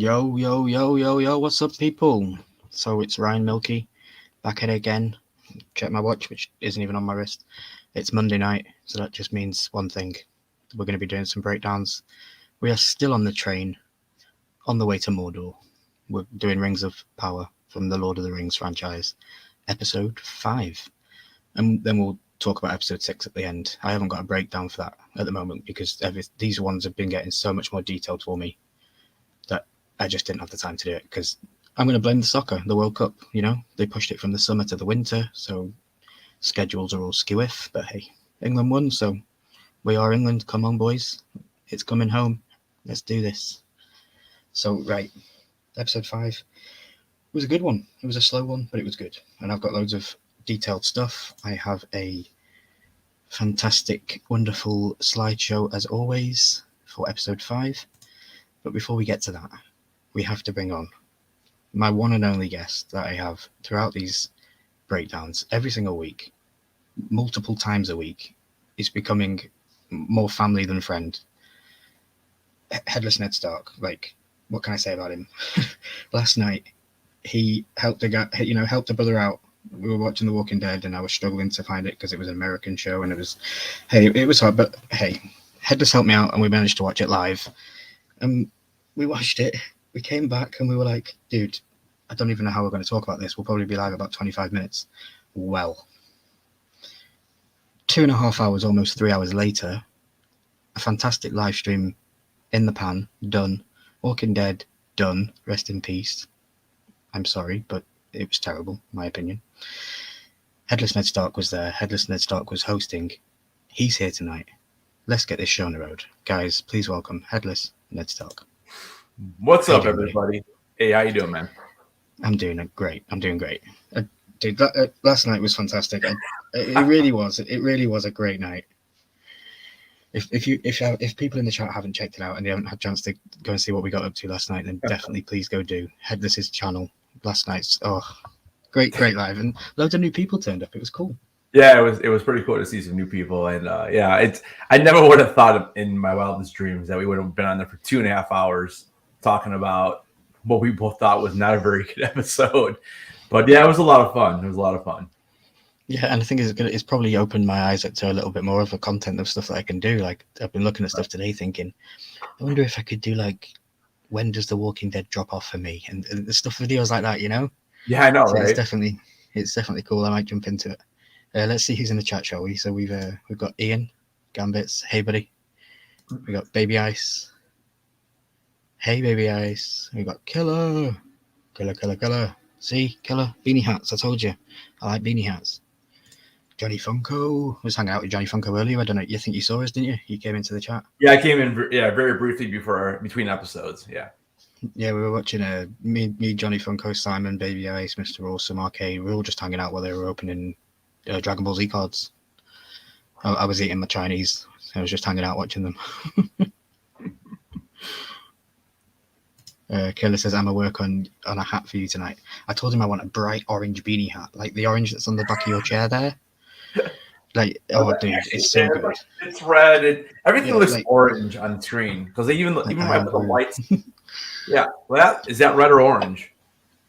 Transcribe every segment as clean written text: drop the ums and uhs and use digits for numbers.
Yo, yo, yo, yo, yo, what's up, people? So it's Ryan Milkey back at it again. Check my watch, which isn't even on my wrist. It's Monday night, so that just means one thing. We're going to be doing some breakdowns. We are still on the train, on the way to Mordor. We're doing Rings of Power from the Lord of the Rings franchise, episode 5. And then we'll talk about episode 6 at the end. I haven't got a breakdown for that at the moment because these ones have been getting so much more detailed for me that I just didn't have the time to do it because I'm going to blame the soccer, the World Cup. You know, they pushed it from the summer to the winter, so schedules are all skew-if. But hey, England won, so we are England. Come on, boys, it's coming home. Let's do this. So right, episode 5 was a good one. It was a slow one, but it was good. And I've got loads of detailed stuff. I have a fantastic, wonderful slideshow as always for episode 5. But before we get to that, we have to bring on my one and only guest that I have throughout these breakdowns every single week, multiple times a week. Is becoming more family than friend. Headless Ned Stark. Like, what can I say about him? Last night, he helped helped a brother out. We were watching The Walking Dead, and I was struggling to find it because it was an American show, and it was hard. But hey, Headless helped me out, and we managed to watch it live. We watched it, we came back, and we were like, dude, I don't even know how we're going to talk about this. We'll probably be live about 25 minutes. Well, 2.5 hours, almost 3 hours later, a fantastic live stream in the pan, done. Walking Dead, done. Rest in peace. I'm sorry, but it was terrible, in my opinion. Headless Ned Stark was there. Headless Ned Stark was hosting. He's here tonight. Let's get this show on the road. Guys, please welcome Headless Ned Stark. What's up, everybody? Hey, how you doing, man? I'm doing great. Dude, last night was fantastic. It really was. It really was a great night. If people in the chat haven't checked it out and they haven't had a chance to go and see what we got up to last night, then definitely please go do. Headless's channel. Last night's great live, and loads of new people turned up. It was cool. Yeah, it was pretty cool to see some new people, and I never would have thought in my wildest dreams that we would have been on there for 2.5 hours talking about what we both thought was not a very good episode. But yeah, it was a lot of fun. Yeah, and I think it's probably opened my eyes up to a little bit more of a content of stuff that I can do. Like, I've been looking at stuff today thinking, I wonder if I could do, like, when does The Walking Dead drop off for me? And the stuff, videos like that, you know? Yeah, I know, so right? It's definitely cool. I might jump into it. Let's see who's in the chat, shall we? So we've got Ian, Gambits. Hey, buddy. We got Baby Ice. Hey, Baby Ice. We got Killer. See, Killer. Beanie hats. I told you. I like beanie hats. Johnny Funko. I was hanging out with Johnny Funko earlier. I don't know. You think you saw us, didn't you? You came into the chat. Yeah, I came in. Very briefly between episodes. Yeah. Yeah, we were watching me, Johnny Funko, Simon, Baby Ice, Mr. Awesome, Arcade. We were all just hanging out while they were opening Dragon Ball Z cards. I was eating my Chinese. I was just hanging out watching them. Killer says, I'm a work on a hat for you tonight. I told him I want a bright orange beanie hat, like the orange that's on the back of your chair there. Like, oh, dude, it's so good. It's red. Everything looks like orange on screen because they even when I put the lights. Yeah, well, is that red or orange?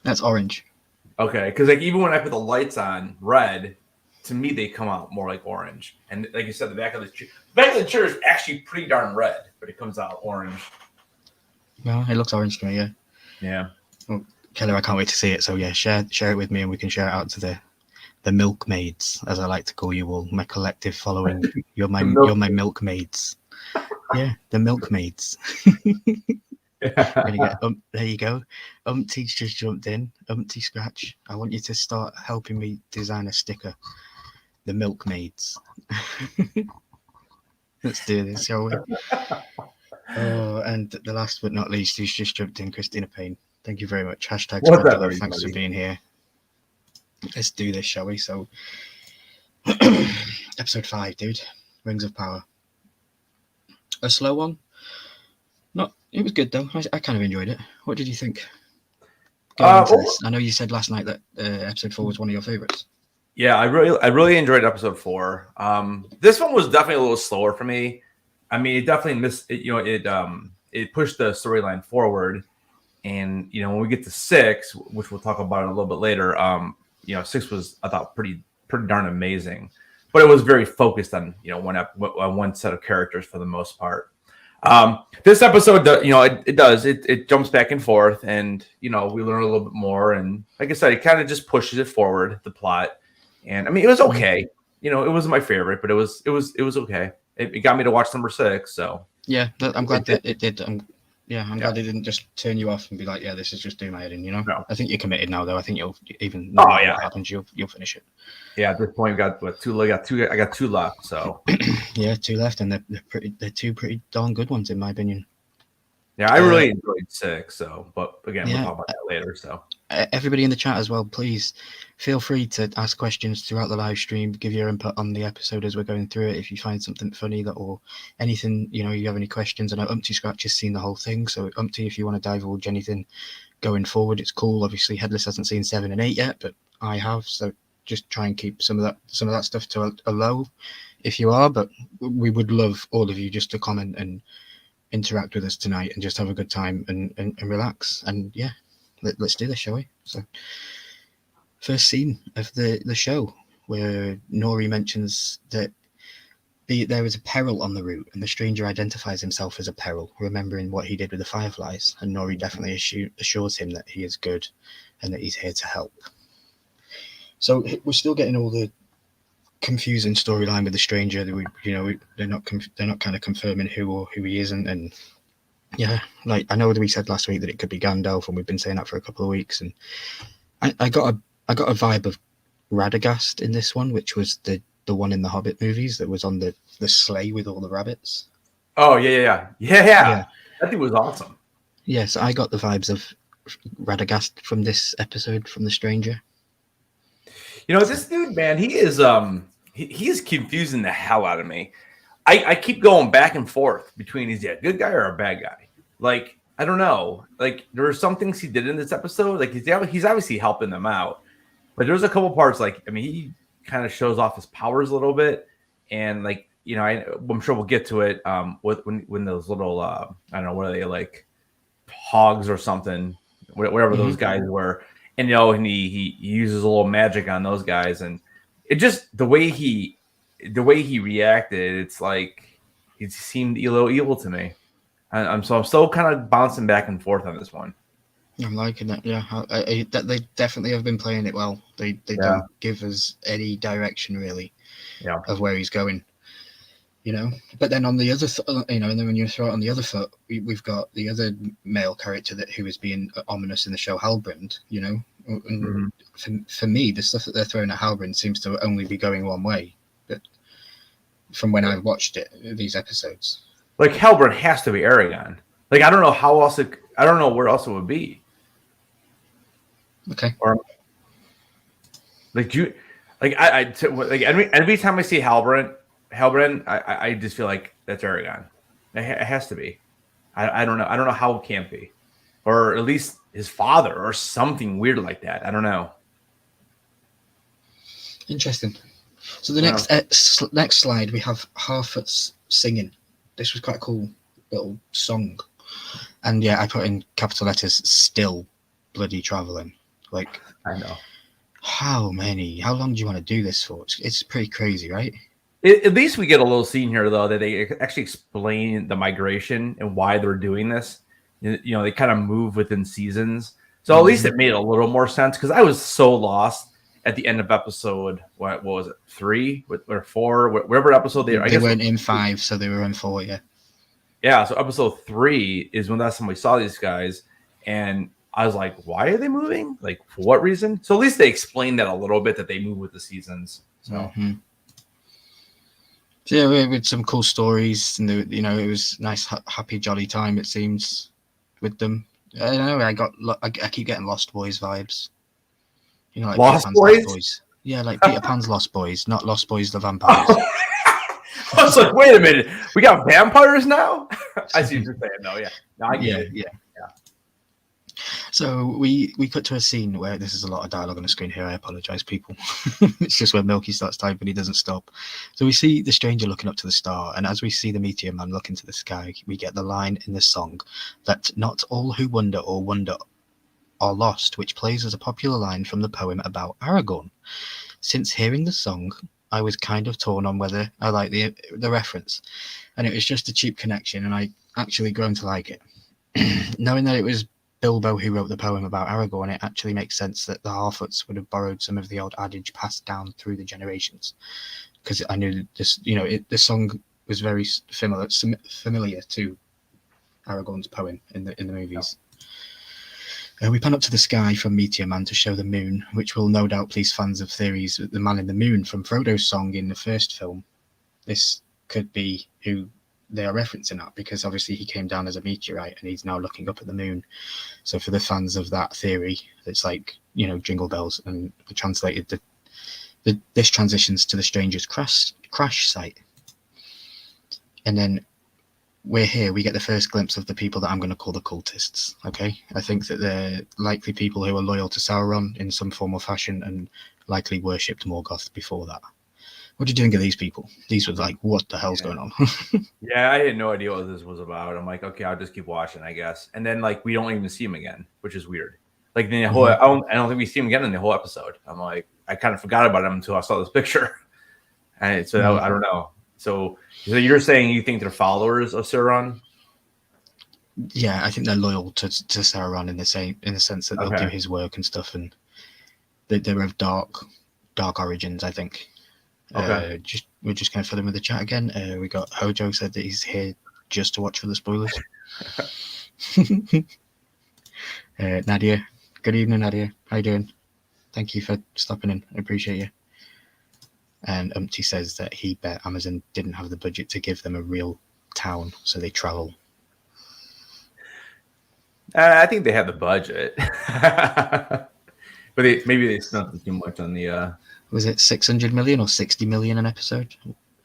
That's orange. Okay, because like even when I put the lights on red, to me they come out more like orange. And like you said, the back of the chair is actually pretty darn red, but it comes out orange. Well, it looks orange to me, yeah. Yeah. Well, Killer, I can't wait to see it. So yeah, share it with me, and we can share it out to the milkmaids, as I like to call you all, my collective following. You're my milkmaids. Yeah, the milkmaids. There you go. Umpty's just jumped in. Umpty Scratch, I want you to start helping me design a sticker. The milkmaids. Let's do this, shall we? Oh, and the last but not least, who's just jumped in, Christina Payne. Thank you very much. Hashtag thanks for being here. Let's do this, shall we? So, episode 5, dude. Rings of Power. A slow one. It was good though. I kind of enjoyed it. What did you think? I know you said last night that episode 4 was one of your favorites. Yeah, I really enjoyed episode 4. This one was definitely a little slower for me. I mean, it definitely it pushed the storyline forward. And when we get to 6, which we'll talk about in a little bit later, 6 was, I thought, pretty darn amazing, but it was very focused on one set of characters for the most part. This episode, it jumps back and forth, and we learn a little bit more, and like I said, it kind of just pushes it forward, the plot. And I mean, it was okay. It wasn't my favorite, but it was okay. It got me to watch number 6. So yeah, I'm glad that it did. I'm glad it didn't just turn you off and be like, yeah, this is just doing my head in. No. I think you're committed now, though. I think you'll even what happens, you'll finish it. Yeah, at this point, I got 2 left. So yeah, 2 left, and they're 2 pretty darn good ones in my opinion. Yeah, I really enjoyed 6. So, but again, we'll talk about that later. So, everybody in the chat as well, please feel free to ask questions throughout the live stream. Give your input on the episode as we're going through it. If you find something funny or anything, you have any questions. I know Umpty Scratch has seen the whole thing, so Umpty, if you want to divulge anything going forward, it's cool. Obviously, Headless hasn't seen 7 and 8 yet, but I have. So just try and keep some of that stuff to a low, if you are. But we would love all of you just to comment and interact with us tonight and just have a good time and relax. And yeah, let's do this, shall we? So first scene of the show, where Nori mentions that there is a peril on the route, and the stranger identifies himself as a peril, remembering what he did with the Fireflies, and Nori definitely assures him that he is good and that he's here to help. So we're still getting all the confusing storyline with the stranger. They're not kind of confirming who he is, and yeah, like I know that we said last week that it could be Gandalf, and we've been saying that for a couple of weeks, and I got a vibe of Radagast in this one, which was the one in the Hobbit movies that was on the sleigh with all the rabbits. Oh yeah. That thing was awesome. Yes, I got the vibes of Radagast from this episode, from the stranger. This dude, man, he is he is confusing the hell out of me. I keep going back and forth between is he a good guy or a bad guy. Like, I don't know. Like, there are some things he did in this episode. Like, he's obviously helping them out, but there's a couple parts. Like, I mean, he kind of shows off his powers a little bit, and like, I'm sure we'll get to it. When those little I don't know, what are they, like hogs or something, whatever those guys were. And he uses a little magic on those guys, and it just the way he reacted, it's like he seemed a little evil to me. I'm still kind of bouncing back and forth on this one. I'm liking that. Yeah, they definitely have been playing it well. They don't give us any direction really of where he's going. But then on the other, and then when you throw it on the other foot, we've got the other male character who is being ominous in the show, Halbrand. And for me, the stuff that they're throwing at Halbrand seems to only be going one way. But from when I watched these episodes, like Halbrand has to be Aragorn. Like I don't know how else. I don't know where else it would be. Okay. Or like you, like every time I see Halbrand, I just feel like that's Aragorn. It has to be. I don't know. I don't know how it can't be, or at least his father, or something weird like that. I don't know. Interesting. So the next slide, we have Harfoot's singing. This was quite a cool little song, and yeah, I put in capital letters, "Still bloody traveling." Like, I know. How long do you want to do this for? It's pretty crazy, right? At least we get a little scene here, though, that they actually explain the migration and why they're doing this. They kind of move within seasons. So at least it made a little more sense, because I was so lost at the end of episode, what was it, 3 or 4, whatever episode they weren't in 5, so they were in 4, yeah. Yeah, so episode 3 is when last time we saw these guys, and I was like, why are they moving? Like, for what reason? So at least they explained that a little bit, that they move with the seasons. So. So yeah, with some cool stories, and it was nice, happy, jolly time. It seems with them. I don't know. I keep getting Lost Boys vibes. Like Lost Boys? Boys. Yeah, like Peter Pan's Lost Boys, not Lost Boys the Vampires. I was like, wait a minute, we got vampires now? I see what you're saying, though. Yeah, no, I get it. Yeah. So we cut to a scene where this is a lot of dialogue on the screen here. I apologize, people. It's just when Milky starts typing, he doesn't stop. So we see the stranger looking up to the star, and as we see the meteor man look into the sky, we get the line in the song that not all who wonder or wonder are lost, which plays as a popular line from the poem about Aragorn. Since hearing the song, I was kind of torn on whether I like the reference, and it was just a cheap connection, and I actually grown to like it. Knowing that it was Bilbo who wrote the poem about Aragorn, it actually makes sense that the Harfoots would have borrowed some of the old adage passed down through the generations. Because I knew this, the song was very familiar to Aragorn's poem in the movies. We pan up to the sky from Meteor Man to show the moon, which will no doubt please fans of theories that the man in the moon from Frodo's song in the first film. This could be who they are referencing at, because obviously he came down as a meteorite and he's now looking up at the moon. So for the fans of that theory, it's like, Jingle Bells, and I translated this transitions to the stranger's crash site. And then we're here, we get the first glimpse of the people that I'm going to call the cultists. Okay, I think that they're likely people who are loyal to Sauron in some form or fashion and likely worshipped Morgoth before that. What do you think of these people? These were like, what the hell's going on? Yeah, I had no idea what this was about. I'm like, okay, I'll just keep watching, I guess. And then like we don't even see him again, which is weird. Like the whole, I don't think we see him again in the whole episode. I'm like, I kind of forgot about him until I saw this picture, and so I don't know. So you're saying you think they're followers of Sauron? Yeah, I think they're loyal to Sauron in the sense that they'll do his work and stuff, and they're of dark origins, I think. Okay. We're just going to fill in with the chat again. We got Hojo said that he's here just to watch for the spoilers. Nadia, good evening, Nadia. How you doing? Thank you for stopping in. I appreciate you. And Umpty says that he bet Amazon didn't have the budget to give them a real town, so they travel. I think they have the budget, but maybe they spent too much on the. Was it 600 million or 60 million an episode?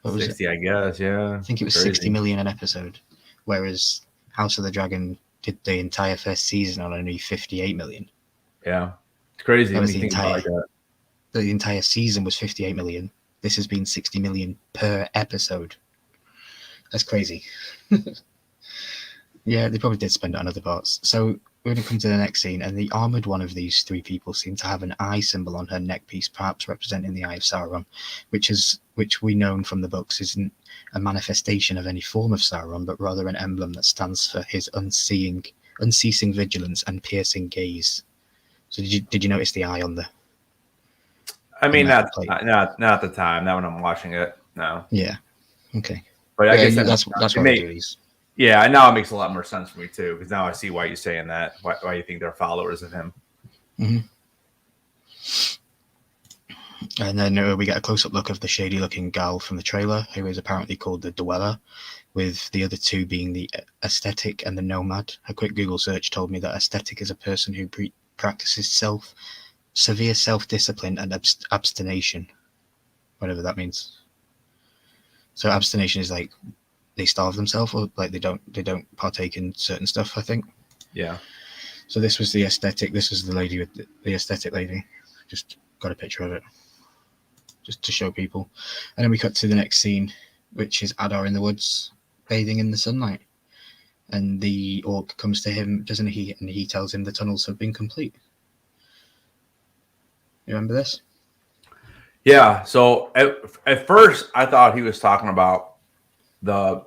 What was 60, it? I guess, yeah. I think it was crazy. 60 million an episode, whereas House of the Dragon did the entire first season on only 58 million. Yeah, it's crazy. That was the entire season was 58 million. This has been 60 million per episode. That's crazy. Yeah, they probably did spend it on other parts. So we're going to come to the next scene, and the armoured one of these three people seemed to have an eye symbol on her neck piece, perhaps representing the Eye of Sauron, which we know from the books isn't a manifestation of any form of Sauron, but rather an emblem that stands for his unceasing vigilance and piercing gaze. So did you notice the eye on the? I mean, not at the time. Not when I'm watching it. No. Yeah. Okay. But I guess that's what I do these. Yeah, now it makes a lot more sense for me too, because now I see why you're saying that. Why you think they're followers of him. Mm-hmm. And then we get a close-up look of the shady-looking gal from the trailer, who is apparently called the Dweller, with the other two being the Aesthetic and the Nomad. A quick Google search told me that Aesthetic is a person who practices severe self-discipline and abstination, whatever that means. So abstination is like they starve themselves, or like they don't partake in certain stuff, I think. Yeah. So this was the Aesthetic. This was the lady with the Aesthetic lady. Just got a picture of it, just to show people. And then we cut to the next scene, which is Adar in the woods, bathing in the sunlight. And the orc comes to him, doesn't he? And he tells him the tunnels have been complete. You remember this? Yeah. So at first, I thought he was talking about the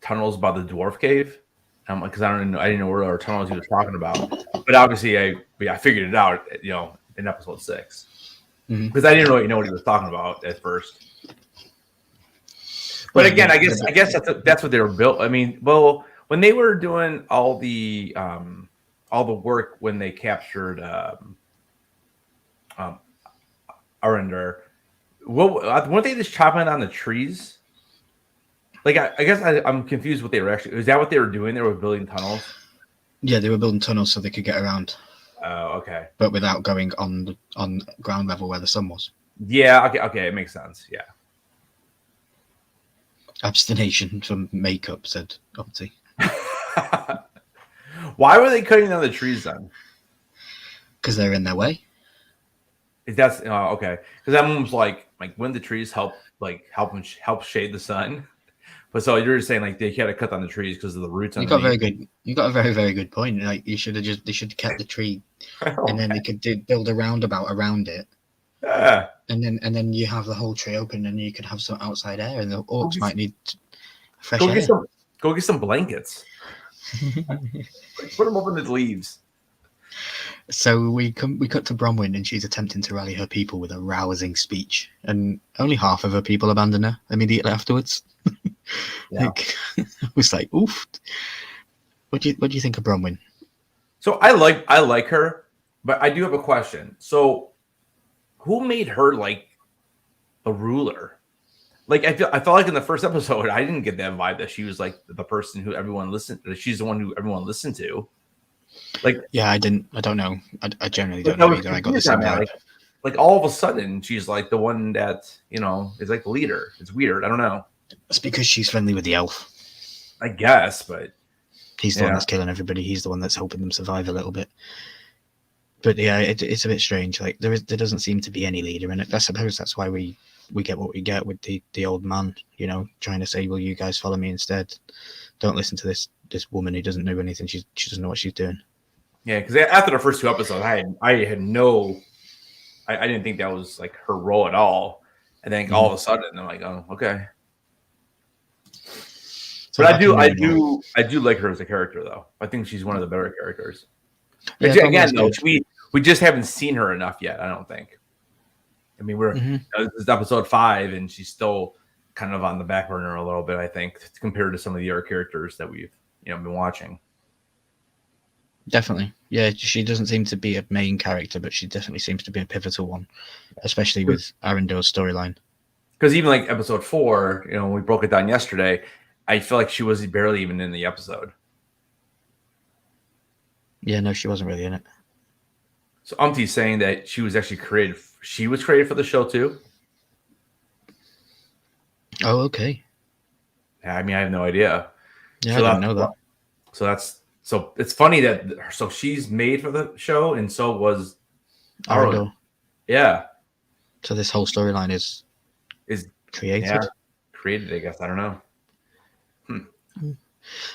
tunnels by the dwarf cave, because I didn't know where our tunnels he was talking about. But obviously, I figured it out, in episode 6, because I didn't really know what he was talking about at first. But again, I guess that's what they were built. I mean, well, when they were doing all the work when they captured Arendar, weren't they just chopping down the trees? Like, I guess I'm confused what they were actually. Is that what they were doing? They were building tunnels? Yeah, they were building tunnels so they could get around. Oh, okay. But without going on ground level where the sun was. Yeah, okay, it makes sense, yeah. Abstination from makeup, said Opti. Why were they cutting down the trees then? Because they're in their way. If that's okay, because that one was like when the trees help shade the sun. But so you're just saying like they had to cut down the trees because of the roots. You got very good. You got a very, very good point. Like they should have kept the tree, and then they could build a roundabout around it. Yeah. And then you have the whole tree open, and you could have some outside air, and the orcs might need fresh air. Go get some blankets. Put them up in the leaves. So we cut to Bronwyn, and she's attempting to rally her people with a rousing speech, and only half of her people abandon her immediately afterwards. Yeah. I was like, oof. What do you think of Bronwyn? So I like her, but I do have a question. So who made her like a ruler? Like I felt like in the first episode, I didn't get that vibe that she was like the person who everyone listened. She's the one who everyone listened to. Like, yeah, I don't know. I generally don't know either. I got the same vibe. Like all of a sudden, she's like the one that is like the leader. It's weird. I don't know. It's because she's friendly with the elf. I guess, but he's the one that's killing everybody. He's the one that's helping them survive a little bit. But yeah, it's a bit strange. Like there doesn't seem to be any leader in it. I suppose that's why we get what we get with the old man, trying to say, well, you guys follow me instead. Don't listen to this woman who doesn't know anything. She doesn't know what she's doing. Yeah, because after the first two episodes, I didn't think that was like her role at all. And then all of a sudden, I'm like, oh, okay. So but I do like her as a character, though. I think she's one of the better characters. Yeah, again, though, we just haven't seen her enough yet. I don't think. I mean, this is episode 5, and she's still kind of on the back burner a little bit. I think compared to some of the other characters that we've been watching. Definitely, yeah. She doesn't seem to be a main character, but she definitely seems to be a pivotal one, especially with Arendel's storyline. Because even like episode 4, when we broke it down yesterday, I feel like she was barely even in the episode. Yeah, no, she wasn't really in it. So Umti's saying that she was actually created. She was created for the show too. Oh, okay. I mean, I have no idea. Yeah, I didn't know that. So it's funny that she's made for the show, and so was Arendelle. Yeah. So this whole storyline is created. Yeah, created, I guess. I don't know.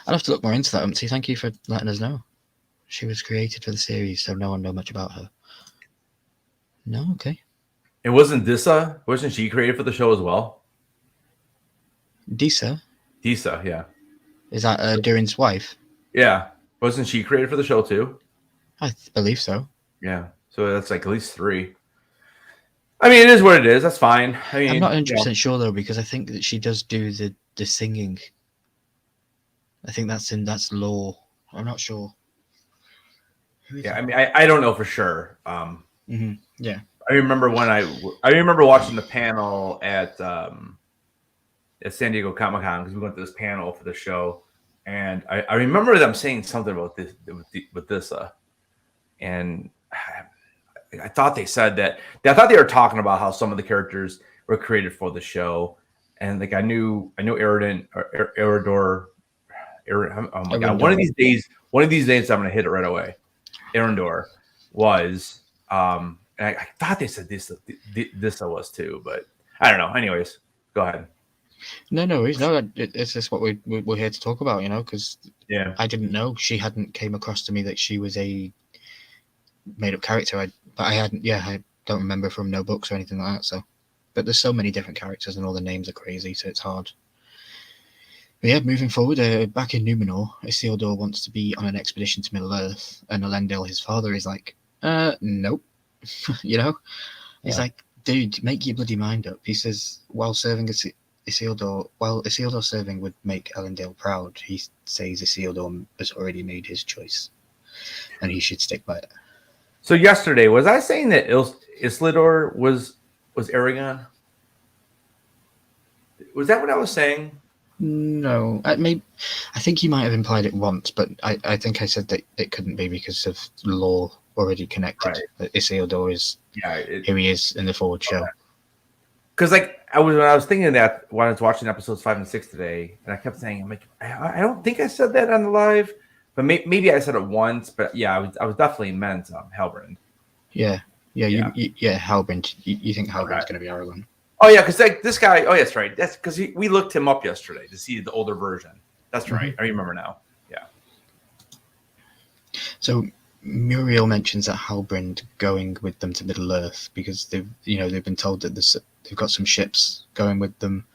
I'll have to look more into that, Umti. Thank you for letting us know. She was created for the series, so no one knows much about her. No, okay. It wasn't Disa? Wasn't she created for the show as well? Disa? Disa, yeah. Is that Durin's wife? Yeah. Wasn't she created for the show too? I believe so. Yeah. So that's like at least 3. I mean, it is what it is. That's fine. I mean, I'm not 100% sure though, because I think that she does do the singing. I think that's lore. I'm not sure. Yeah, I mean, I don't know for sure. Yeah. I remember watching the panel at San Diego Comic-Con because we went to this panel for the show, and I remember them saying something about this with this, and I thought they said that I thought they were talking about how some of the characters were created for the show, and like I knew Eridan or Eridor. Oh my god! One of these days, I'm gonna hit it right away. Arendelle was, and I thought they said this was too, but I don't know. Anyways, go ahead. No, it's just what we're here to talk about, because I didn't know. She hadn't came across to me that she was a made-up character. I don't remember from no books or anything like that. So, but there's so many different characters and all the names are crazy, so it's hard. But yeah, moving forward, back in Numenor, Isildur wants to be on an expedition to Middle Earth, and Elendil, his father, is like, nope. He's like, dude, make your bloody mind up. He says, while Isildur serving would make Elendil proud, he says Isildur has already made his choice, and he should stick by it. So yesterday, was I saying that Isildur was Aragorn? Was that what I was saying? No, I think you might have implied it once, but I think I said that it couldn't be because of lore already connected. Right. That Isildur is who he is in the Forward show. Because when I was thinking that when I was watching episodes 5 and 6 today, and I kept saying, I'm like, I don't think I said that on the live, but maybe I said it once. But yeah, I was definitely meant Halbrand. Yeah, Halbrand. You think Halbrand's Okay. going to be Aragorn? Oh yeah, because this guy. Oh, that's right. That's because we looked him up yesterday to see the older version. That's right. I remember now. Yeah. So Muriel mentions that Halbrand going with them to Middle Earth because they've been told that they've got some ships going with them,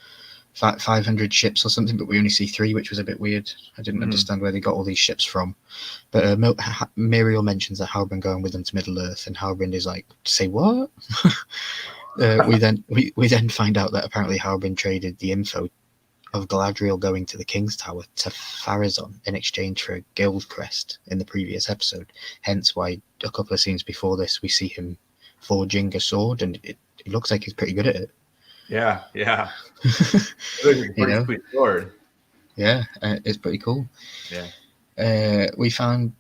500 ships or something, but we only see 3, which was a bit weird. I didn't understand where they got all these ships from. But Muriel mentions that Halbrand going with them to Middle Earth, and Halbrand is like, say what? we then find out that apparently Halbrand traded the info of Galadriel going to the King's Tower to Pharazôn in exchange for a guild crest in the previous episode. Hence why a couple of scenes before this we see him forging a sword, and it looks like he's pretty good at it. Yeah. Pretty sweet sword. Yeah, it's pretty cool. Yeah. We find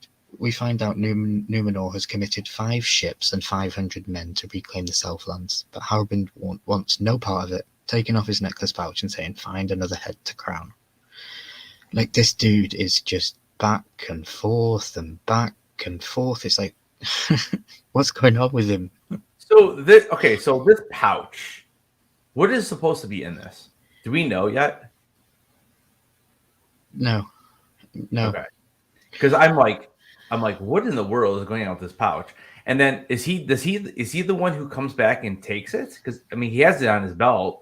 out Numenor has committed 5 ships and 500 men to reclaim the Southlands, but Halbrand wants no part of it, taking off his necklace pouch and saying, "Find another head to crown." Like, this dude is just back and forth and back and forth. It's like, what's going on with him? So this pouch, what is supposed to be in this? Do we know yet? No. Okay. Because I'm like, what in the world is going on with this pouch? And then is he the one who comes back and takes it? Because I mean, he has it on his belt.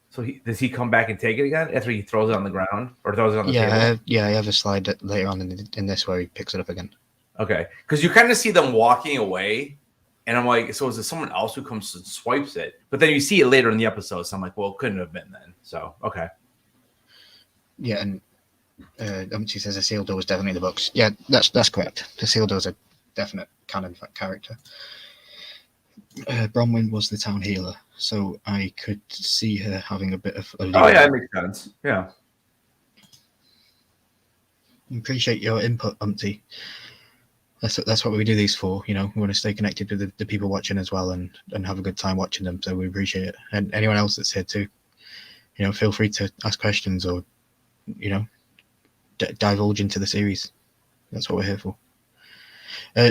So does he come back and take it again after he throws it on the ground or throws it on the table? I have a slide later on in this where he picks it up again. Okay, because you kind of see them walking away, and I'm like, so is it someone else who comes and swipes it? But then you see it later in the episode, so I'm like, well, it couldn't have been then. So okay. Yeah, and she says Isildur was definitely in the books. Yeah, that's correct. Isildur's a definite canon character. Bronwyn was the town healer, so I could see her having a bit of a lead. Oh yeah, it makes sense. Yeah. Appreciate your input, Umpty. That's what we do these for. We want to stay connected with the people watching as well, and have a good time watching them. So we appreciate it. And anyone else that's here too, feel free to ask questions or, divulge into the series. That's what we're here for.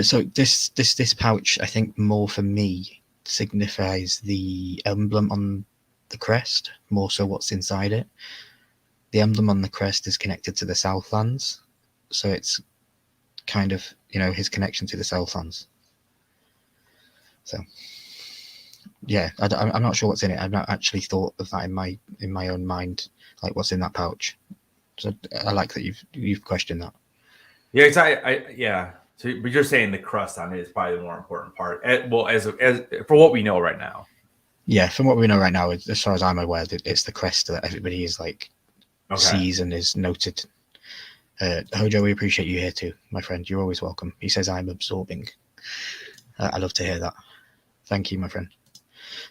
So this pouch, I think, more for me signifies the emblem on the crest, more so what's inside it. The emblem on the crest is connected to the Southlands, so it's kind of his connection to the Southlands. So yeah, I'm not sure what's in it. I've not actually thought of that in my own mind, like what's in that pouch. So I like that you've questioned that. Yeah, yeah. So, but you're saying the crust on it is probably the more important part. Well, as for what we know right now. Yeah, from what we know right now, as far as I'm aware, it's the crest that everybody is sees and is noted. Hojo, we appreciate you here too, my friend. You're always welcome. He says I'm absorbing. I love to hear that. Thank you, my friend.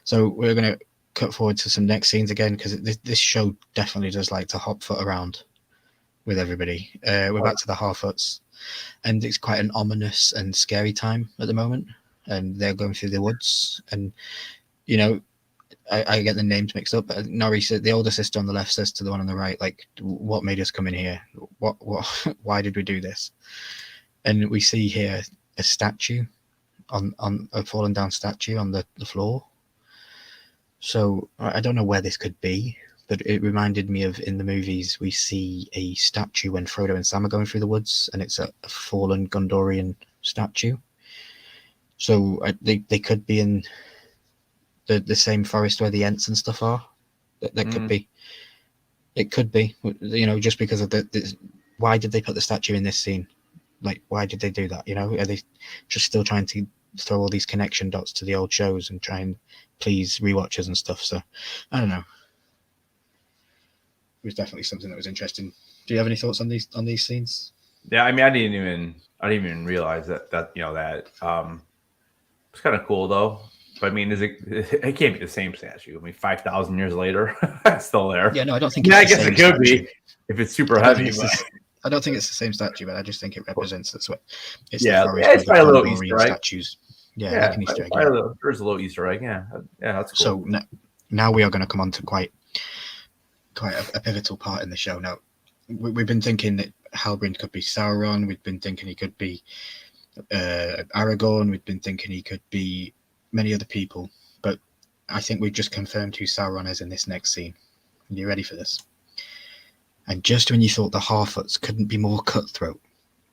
So we're going to cut forward to some next scenes again, because this show definitely does like to hop foot around with everybody. We're back to the Harfoots, and it's quite an ominous and scary time at the moment, and they're going through the woods, and I get the names mixed up. Nori said, the older sister on the left says to the one on the right, like, what made us come in here? What why did we do this? And we see here a statue on a fallen down statue on the floor. So I don't know where this could be, but it reminded me of, in the movies, we see a statue when Frodo and Sam are going through the woods, and it's a fallen Gondorian statue. So they could be in the same forest where the Ents and stuff are. That could be. It could be, just because of why did they put the statue in this scene? Like, why did they do that? Are they just still trying to throw all these connection dots to the old shows and try and please rewatchers and stuff? So I don't know. It was definitely something that was interesting. Do you have any thoughts on these scenes? Yeah, I mean, I didn't even realize that it's kind of cool though. But I mean, it can't be the same statue. I mean, 5,000 years later, it's still there. Yeah, no, I don't think. I guess it could be if it's super heavy. I don't think it's the same statue, but I just think it represents that's what. It's it's probably a little Easter egg. Statues. Yeah, like an Easter egg. There's a little Easter egg. Yeah, that's cool. So now we are going to come on to quite a pivotal part in the show. Now, we've been thinking that Halbrand could be Sauron. We'd been thinking he could be Aragorn. We'd been thinking he could be many other people. But I think we've just confirmed who Sauron is in this next scene. Are you ready for this? And just when you thought the Harfoots couldn't be more cutthroat,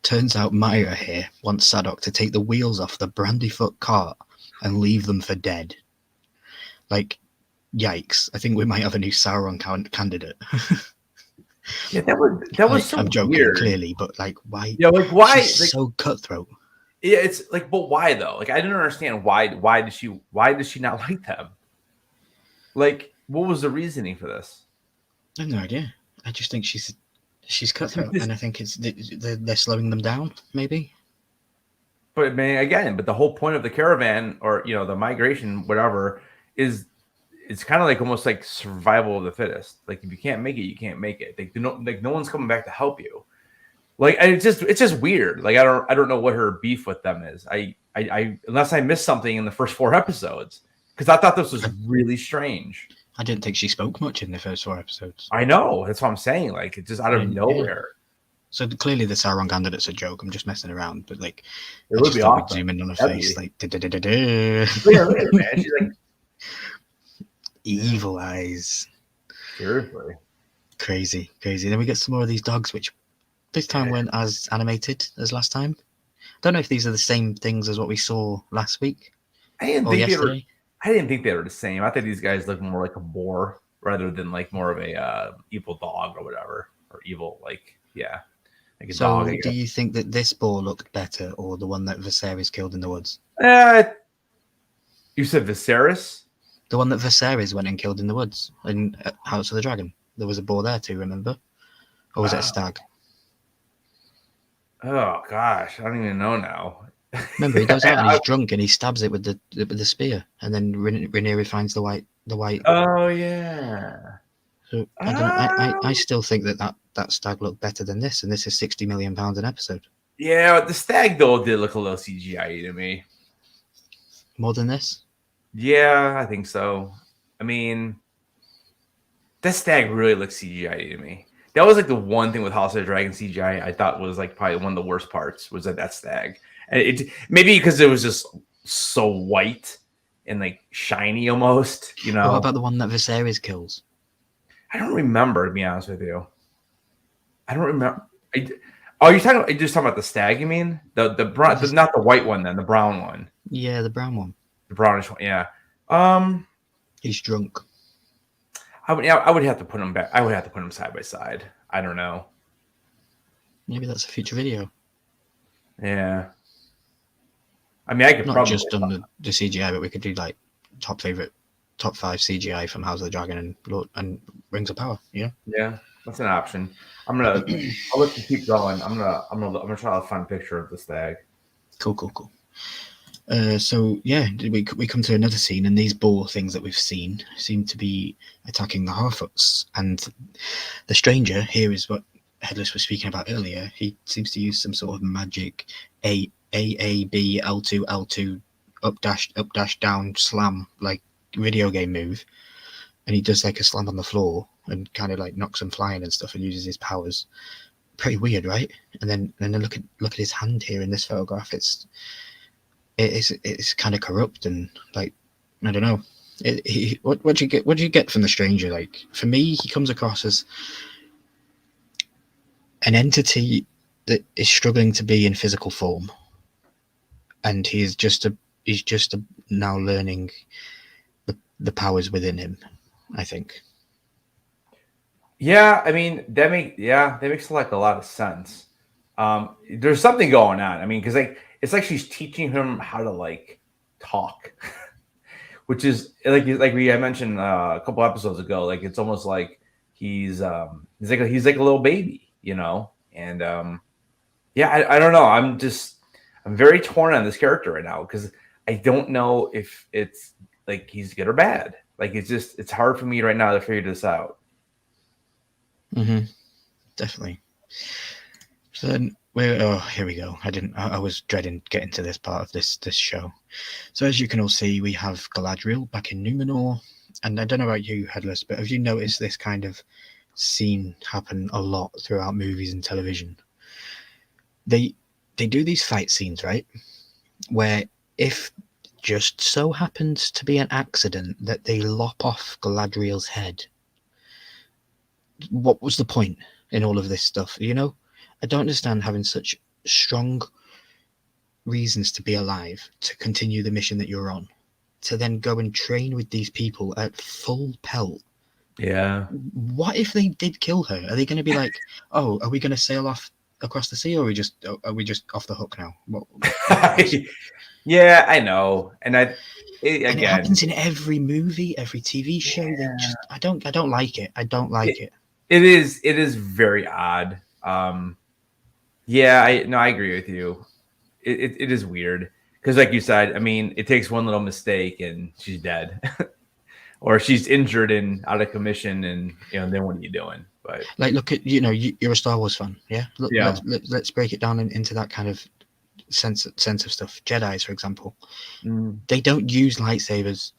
turns out Myra here wants Sadok to take the wheels off the Brandyfoot cart and leave them for dead. Like, yikes. I think we might have a new Sauron candidate. Yeah, that was so I'm joking, weird. Clearly, but like, why? Yeah, like why? She's Like, so cutthroat. yeah, it's like, but why though? Like, I didn't understand why. Why does she not like them? Like, what was the reasoning for this? I have no idea. I just think she's cutthroat, and I think it's they're slowing them down, maybe. But I mean, again, but the whole point of the caravan, or the migration, whatever, is it's kind of like almost like survival of the fittest. Like, if you can't make it, you can't make it. Like, no one's coming back to help you. Like, it's just weird. Like, I don't know what her beef with them is. I unless I missed something in the first 4 episodes, because I thought this was really strange. I didn't think she spoke much in the first 4 episodes. I know, that's what I'm saying. Like, it's just out of nowhere. So clearly the Sauron candidate's a joke. I'm just messing around, but like, It would be awesome. Zoom in on her That'd face, be- like Yeah, look at it, man. She's like, evil eyes. seriously. Crazy. Then we get some more of these dogs, which this time weren't as animated as last time. Don't know if these are the same things as what we saw last week I didn't or think yesterday. I didn't think they were the same. I thought these guys looked more like a boar rather than like more of a evil dog or whatever, or evil like like a dog. So, do you think that this boar looked better, or the one that Viserys killed in the woods? You said Viserys? The one that Viserys went and killed in the woods in House of the Dragon. There was a boar there too, remember? Or was it a stag? Oh gosh, I don't even know now. Remember, he goes out and he's drunk and he stabs it with the spear, and then Rhaenyra finds the white. Oh yeah. So I don't. I still think that stag looked better than this, and this is £60 million an episode. Yeah, the stag though did look a little CGI to me. More than this? Yeah, I think so. I mean, that stag really looks CGI to me. That was like the one thing with House of the Dragon CGI I thought was like probably one of the worst parts was that stag. And it maybe because it was just so white and like shiny almost, What about the one that Viserys kills? I don't remember, to be honest with you. I don't remember. You're just talking about the stag, you mean? The brown, not the white one then, the brown one. Yeah, the brown one. The brownish one, yeah. He's drunk. I would have to put them back. I would have to put them side by side. I don't know. Maybe that's a future video. Yeah. I mean, I could Not probably just on the CGI, but we could do like top 5 CGI from House of the Dragon and Rings of Power. Yeah. Yeah, that's an option. I'll let you keep going. I'm gonna try to find a picture of the stag. Cool. So yeah, we come to another scene, and these boar things that we've seen seem to be attacking the Harfoots, and the stranger here is what Headless was speaking about earlier. He seems to use some sort of magic A B L2 L2 up dash down slam like video game move, and he does like a slam on the floor and kind of like knocks them flying and stuff and uses his powers. Pretty weird, right? And then look at his hand here in this photograph. It's kind of corrupt and like I don't know. What do you get from the stranger? Like for me, he comes across as an entity that is struggling to be in physical form, and he's just now learning the powers within him, I think. Yeah, I mean that makes like a lot of sense. There's something going on. I mean, because like it's like she's teaching him how to like talk, which is like I mentioned a couple episodes ago. Like it's almost like he's like a little baby, And I don't know. I'm very torn on this character right now because I don't know if it's like he's good or bad. Like it's hard for me right now to figure this out. Mm-hmm. Definitely. So then here we go. I was dreading getting to this part of this show. So as you can all see, we have Galadriel back in Numenor, and I don't know about you, Headless, but have you noticed this kind of scene happen a lot throughout movies and television? they do these fight scenes, right? Where if just so happens to be an accident that they lop off Galadriel's head, what was the point in all of this stuff? You know, I don't understand having such strong reasons to be alive, to continue the mission that you're on, to then go and train with these people at full pelt. Yeah. What if they did kill her? Are they going to be like, oh, are we going to sail off across the sea, or are we just off the hook now? Yeah, I know, and and again, it happens in every movie, every TV show. Yeah. They just, I don't like it. I don't like it. It is very odd. Yeah, I agree with you. It is weird because, like you said, I mean, it takes one little mistake and she's dead, or she's injured and out of commission, and then what are you doing? But like, look at you're a Star Wars fan, yeah? Look, yeah. Let's break it down into that kind of sense of stuff. Jedi's, for example, they don't use lightsabers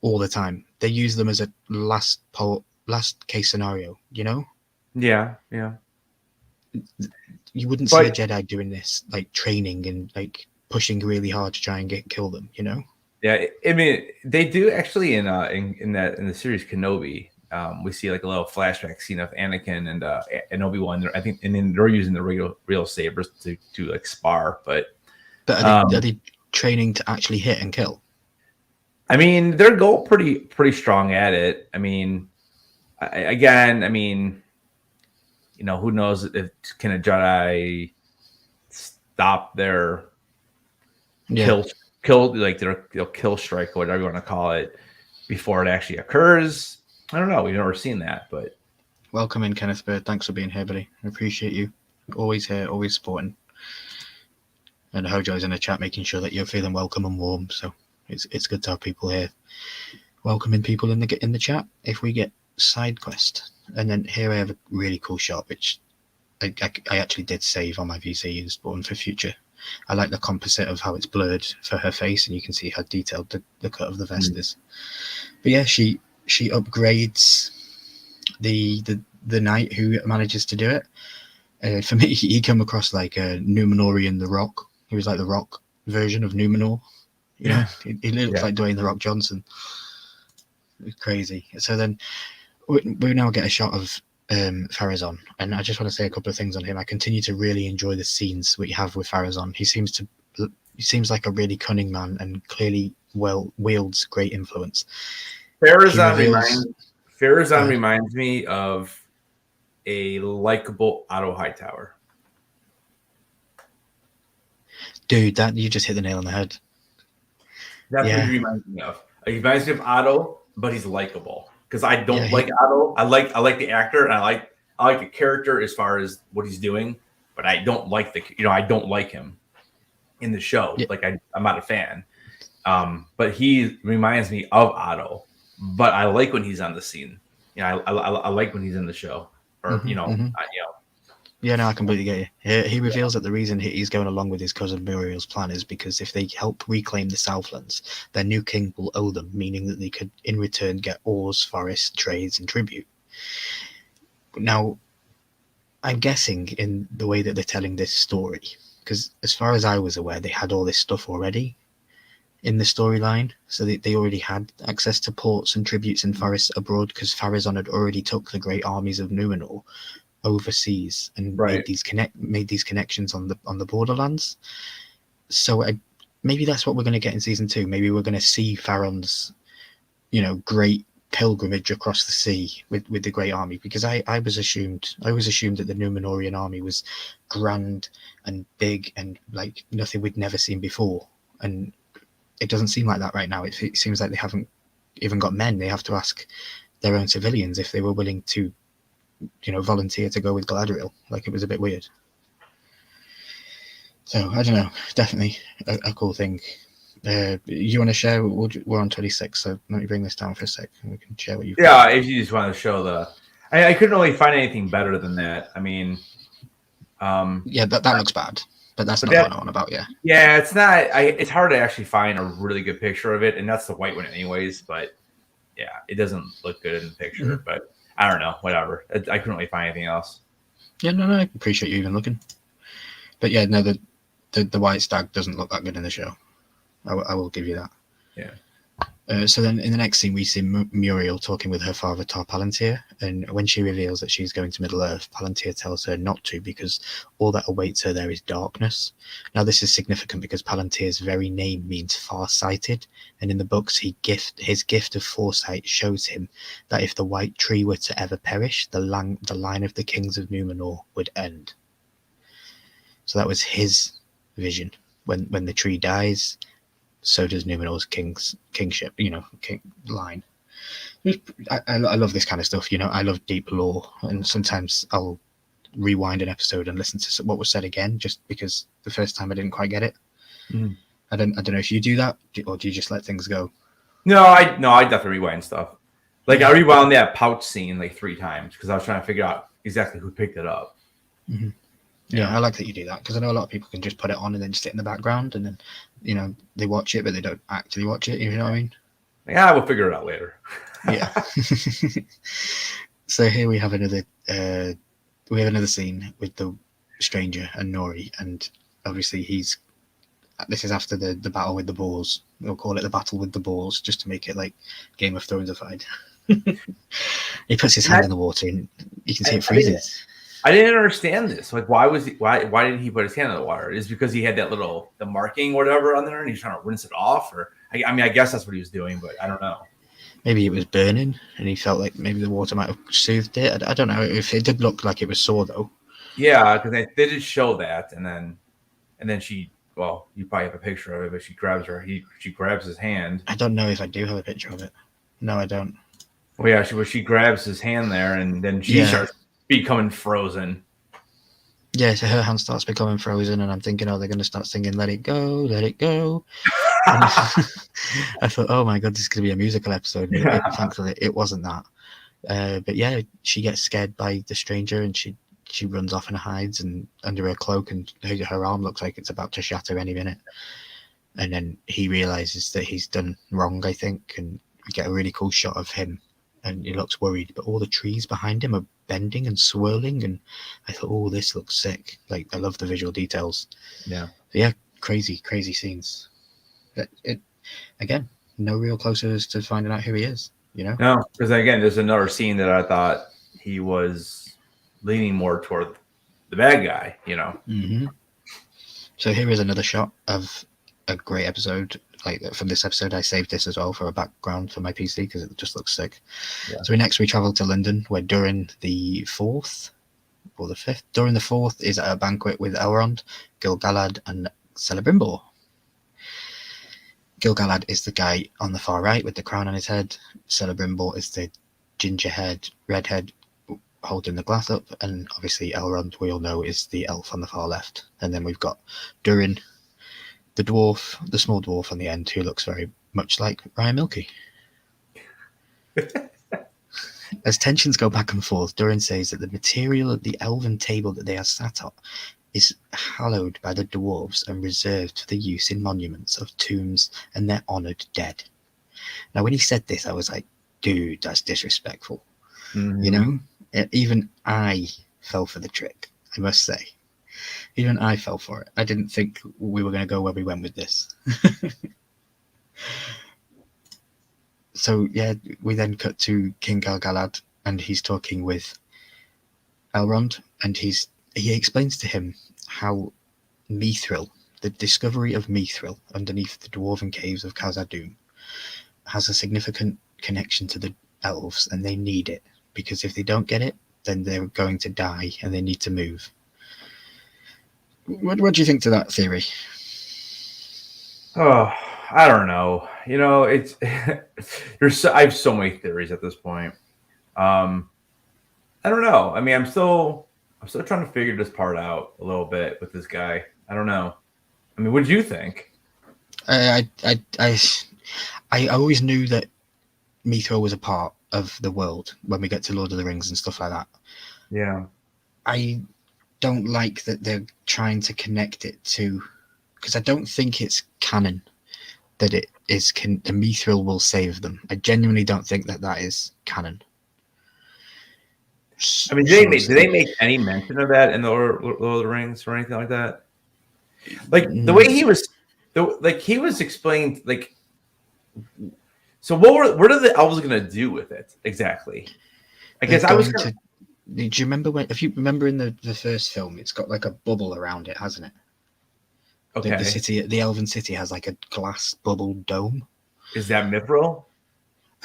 all the time. They use them as a last case scenario. Yeah. You wouldn't see a Jedi doing this, like training and like pushing really hard to try and kill them. Yeah, I mean, they do actually in the series Kenobi. We see like a little flashback scene of Anakin and Obi-Wan. I think, and then they're using the real sabers to like spar. But are they training to actually hit and kill? I mean, they're pretty strong at it. I mean, I mean, who knows if can a Jedi stop their kill like their kill strike or whatever you want to call it before it actually occurs. I don't know. We've never seen that, but welcome in, Kenneth Bird. Thanks for being here, buddy. I appreciate you. Always here, always supporting. And Hojo's in the chat making sure that you're feeling welcome and warm. So it's good to have people here. Welcoming people in the chat. If we get side quest, and then here I have a really cool shot which I actually did save on my VC as Born for Future. I like the composite of how it's blurred for her face, and you can see how detailed the cut of the vest is. But yeah, she upgrades the knight who manages to do it. For me, he came across like a Numenorian The Rock. He was like the Rock version of Numenor. He looks like Dwayne The Rock Johnson. It's crazy. So then we now get a shot of Farazan, and I just want to say a couple of things on him. I continue to really enjoy the scenes we have with Farazan. He seems like a really cunning man and clearly wields great influence. Farazan reminds me of a likable Otto Hightower. Dude, that you just hit the nail on the head. That's what he reminds me of. He reminds me of Otto, but he's likable. Because I don't like Otto. I like the actor, and I like the character as far as what he's doing, but I don't like I don't like him in the show. Yeah. Like I'm not a fan. But he reminds me of Otto. But I like when he's on the scene. I like when he's in the show. Or Yeah, no, I completely get you. He reveals that the reason he's going along with his cousin Muriel's plan is because if they help reclaim the Southlands, their new king will owe them, meaning that they could, in return, get ores, forests, trades, and tribute. Now, I'm guessing in the way that they're telling this story, because as far as I was aware, they had all this stuff already in the storyline, so they already had access to ports and tributes and forests abroad, because Farazan had already took the great armies of Numenor overseas and made these connections on the borderlands. So maybe that's what we're going to get in season 2. Maybe we're going to see Faron's great pilgrimage across the sea with the great army, because I always assumed that the Numenorian army was grand and big and like nothing we'd never seen before, and it doesn't seem like that right now. It seems like they haven't even got men. They have to ask their own civilians if they were willing to volunteer to go with Galadriel. Like, it was a bit weird. So I don't know, definitely a cool thing. You want to share? We're on 26, so let me bring this down for a sec and we can share what you've got. If you just want to show I couldn't really find anything better than that. I mean, that looks bad, but that's not what I want about. Yeah, it's not. It's hard to actually find a really good picture of it, and that's the white one anyways. But yeah, it doesn't look good in the picture. Mm-hmm. But I don't know, whatever. I couldn't really find anything else. Yeah, no, I appreciate you even looking. But yeah, no, the white stag doesn't look that good in the show. I will give you that. Yeah. So then in the next scene, we see Muriel talking with her father, Tar Palantir, and when she reveals that she's going to Middle-earth, Palantir tells her not to because all that awaits her there is darkness. Now, this is significant because Palantir's very name means far-sighted, and in the books, his gift of foresight shows him that if the White Tree were to ever perish, the line of the kings of Numenor would end. So that was his vision. When the tree dies, so does Numenor's kingship, line. I love this kind of stuff, I love deep lore, and sometimes I'll rewind an episode and listen to what was said again, just because the first time I didn't quite get it. Mm. I don't know if you do that, or do you just let things go? No, I definitely rewind stuff. Like I rewound that pouch scene like 3 times because I was trying to figure out exactly who picked it up. Mm-hmm. Yeah, I like that you do that because I know a lot of people can just put it on and then just sit in the background and then, they watch it, but they don't actually watch it. You know what I mean? Yeah, we'll figure it out later. Yeah. So here we have another scene with the stranger and Nori, and obviously this is after the battle with the boars. We'll call it the battle with the boars just to make it like Game of Thronesified. He puts his hand in the water and you can see it freezes. I didn't understand this. Like, why did he put his hand in the water? Is it because he had the marking or whatever on there, and he's trying to rinse it off? Or I guess that's what he was doing, but I don't know. Maybe it was burning, and he felt like maybe the water might have soothed it. I don't know if it did look like it was sore though. Yeah, because they did show that, and then she. Well, you probably have a picture of it, but she grabs his hand. I don't know if I do have a picture of it. No, I don't. Well, yeah, she grabs his hand there, and then she starts becoming frozen. Yeah, so her hand starts becoming frozen, and I'm thinking, they're going to start singing "Let It Go, Let It Go." I thought, oh my god, this is going to be a musical episode. Thankfully, it wasn't that. But yeah, she gets scared by the stranger, and she runs off and hides and under her cloak, and her arm looks like it's about to shatter any minute. And then he realizes that he's done wrong, I think, and we get a really cool shot of him. And he looks worried, but all the trees behind him are bending and swirling. And I thought, oh, this looks sick. Like, I love the visual details. Yeah. But yeah, crazy scenes. But again, no real closer to finding out who he is, No, because again, there's another scene that I thought he was leaning more toward the bad guy, Mm-hmm. So here is another shot of a great episode. Like from this episode, I saved this as well for a background for my PC because it just looks sick. Yeah. So next we travel to London, where Durin the 4th or the 5th, Durin the 4th is at a banquet with Elrond, Gil-galad, and Celebrimbor. Gil-galad is the guy on the far right with the crown on his head. Celebrimbor is the ginger-haired, redhead holding the glass up, and obviously Elrond, we all know, is the elf on the far left. And then we've got Durin, the dwarf, the small dwarf on the end, who looks very much like Ryan Milky. As tensions go back and forth, Durin says that the material of the elven table that they are sat on is hallowed by the dwarves and reserved for the use in monuments of tombs and their honoured dead. Now, when he said this, I was like, dude, that's disrespectful. Mm-hmm. Even I fell for the trick, I must say. Even I fell for it. I didn't think we were going to go where we went with this. So, yeah, we then cut to King Gil-galad, and he's talking with Elrond, and he explains to him how Mithril, the discovery of Mithril underneath the dwarven caves of Khazad-dûm, has a significant connection to the elves, and they need it, because if they don't get it, then they're going to die, and they need to move. What do you think to that theory? Oh, I don't know. It's I have so many theories at this point. I don't know. I mean, I'm still trying to figure this part out a little bit with this guy. I don't know. I mean, what do you think? I always knew that Mithril was a part of the world when we get to Lord of the Rings and stuff like that. Yeah. I don't like that they're trying to connect it to, because I don't think it's canon that it is the Mithril will save them. I genuinely don't think that is canon. I mean, do they make any mention of that in the Lord of the Rings or anything like that? Like the way he was, he was explaining, like, so what are the elves going to do with it exactly? I guess I was going to. Do you remember if you remember in the first film, it's got like a bubble around it, hasn't it? Okay. The city, the Elven city, has like a glass bubble dome. Is that mithril?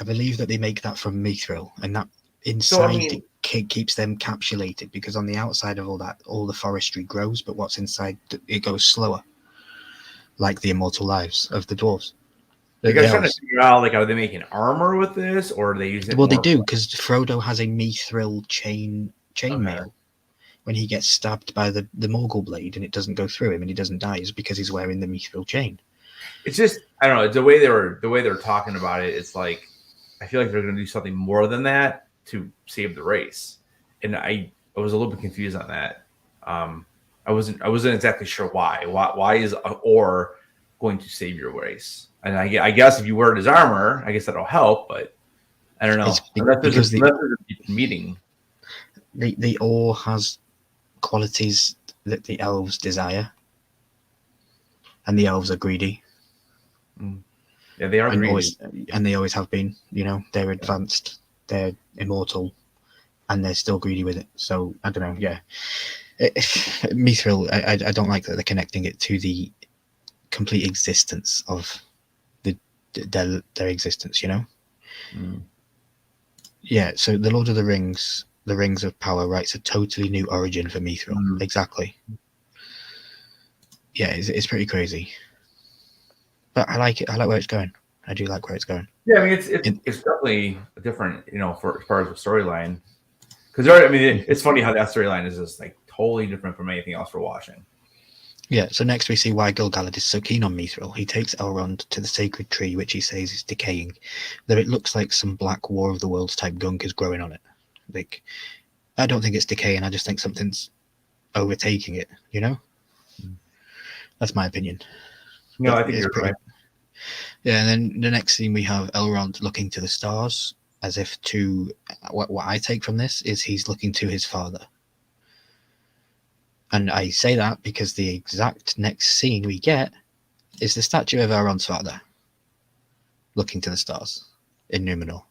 I believe that they make that from mithril, and that inside keeps them encapsulated, because on the outside of all that, all the forestry grows, but what's inside, it goes slower, like the immortal lives of the dwarves. Like, I was trying to figure out, like, are they making armor with this, or are they using it? Well, they do, because Frodo has a mithril chainmail. Okay. When he gets stabbed by the Morgul blade and it doesn't go through him and he doesn't die, is because he's wearing the mithril chain. It's just, I don't know, the way they're talking about it, it's like, I feel like they're going to do something more than that to save the race, and I was a little bit confused on that. I wasn't exactly sure why. Why is Or going to save your race? And I guess if you wear his armor, I guess that'll help, but I don't know. Unless there's a meeting. The Or has qualities that the elves desire, and the elves are greedy. Yeah, they are greedy. And they always have been. You know, they're advanced, they're immortal, and they're still greedy with it. So I don't know. Yeah, mithril. I don't like that they're connecting it to the complete existence of their existence. You know. Yeah. So the Lord of the Rings. The Rings of Power writes a totally new origin for mithril. Exactly. Yeah, it's pretty crazy. But I like it. I like where it's going. I do like where it's going. Yeah, I mean, it's definitely different, for as far as the storyline. Because I mean, it's funny how that storyline is just like totally different from anything else we're watching. Yeah. So next we see why Gil-galad is so keen on mithril. He takes Elrond to the sacred tree, which he says is decaying, though it looks like some black War of the Worlds type gunk is growing on it. Like, I don't think it's decaying. I just think something's overtaking it. You know. That's my opinion. No, I think you're right. Yeah, and then the next scene we have Elrond looking to the stars, as if to what I take from this is he's looking to his father. And I say that because the exact next scene we get is the statue of Elrond's father looking to the stars in Numenor.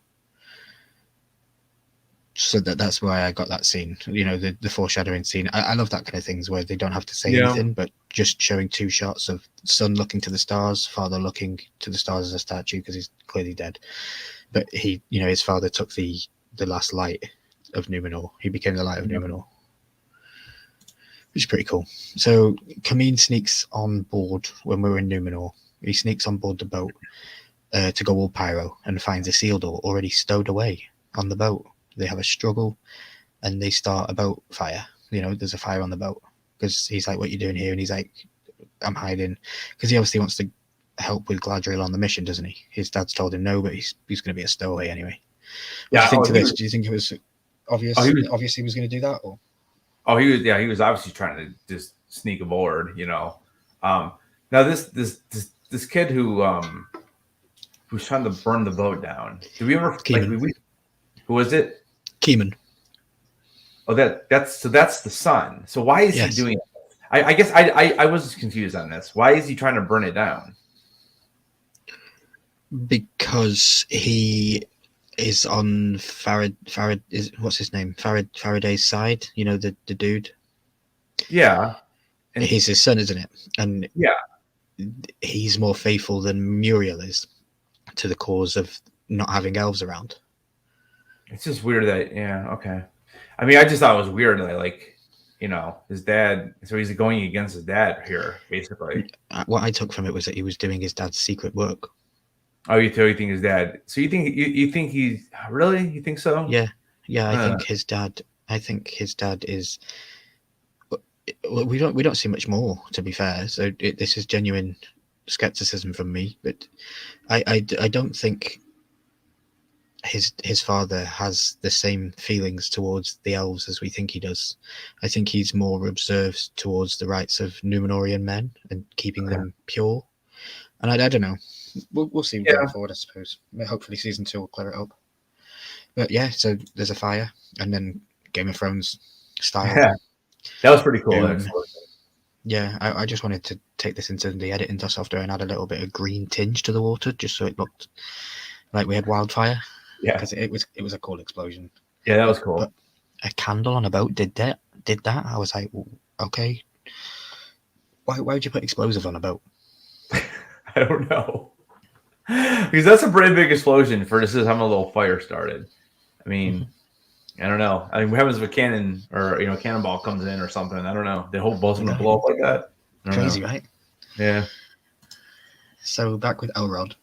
So that's why I got that scene, the foreshadowing scene. I love that kind of things where they don't have to say anything, but just showing two shots of son looking to the stars, father looking to the stars as a statue because he's clearly dead. But he, his father took the last light of Numenor. He became the light of Numenor, which is pretty cool. So Camine sneaks on board when we're in Numenor. He sneaks on board the boat to go all pyro and finds Isildur already stowed away on the boat. They have a struggle and they start a boat fire. There's a fire on the boat because he's like, what are you doing here? And he's like, I'm hiding, because he obviously wants to help with Galadriel on the mission, doesn't he? His dad's told him no, but he's going to be a stowaway anyway. What do you think to this? Do you think it was obvious? Obviously he was going to do that? Or? Oh, he was obviously trying to just sneak aboard, Now this kid who's trying to burn the boat down. Did we ever who was it? Keeman. Oh, that's the son. So why is he doing it? I guess I was confused on this. Why is he trying to burn it down? Because he is on what's his name? Faraday's side. The dude. Yeah. And he's his son, isn't it? And he's more faithful than Muriel is to the cause of not having elves around. It's just weird that, okay. I mean, I just thought it was weird that, his dad, so he's going against his dad here, basically. What I took from it was that he was doing his dad's secret work. Oh, you think his dad? So you think he's really? You think so? Yeah. I think his dad is. We don't see much more, to be fair. So this is genuine skepticism from me, but I don't think his father has the same feelings towards the elves as we think he does. I think he's more observed towards the rights of Numenorean men and keeping them pure. And I don't know. We'll see going forward, I suppose. Hopefully season 2 will clear it up. But yeah, so there's a fire, and then Game of Thrones style. Yeah, that was pretty cool. Yeah, I just wanted to take this into the editing software and add a little bit of green tinge to the water, just so it looked like we had wildfire. Yeah, Because it was a cool explosion. yeah, that was But cool. a candle on a boat did that. I was like, okay, why would you put explosive on a boat? I don't know. Because that's a pretty big explosion for just having a little fire started. I mean, I don't know. I mean, what happens if a cannon or a cannonball comes in or something? I don't know. The whole boat's gonna blow up like that. I don't Crazy, know. right? Yeah. So back with Elrond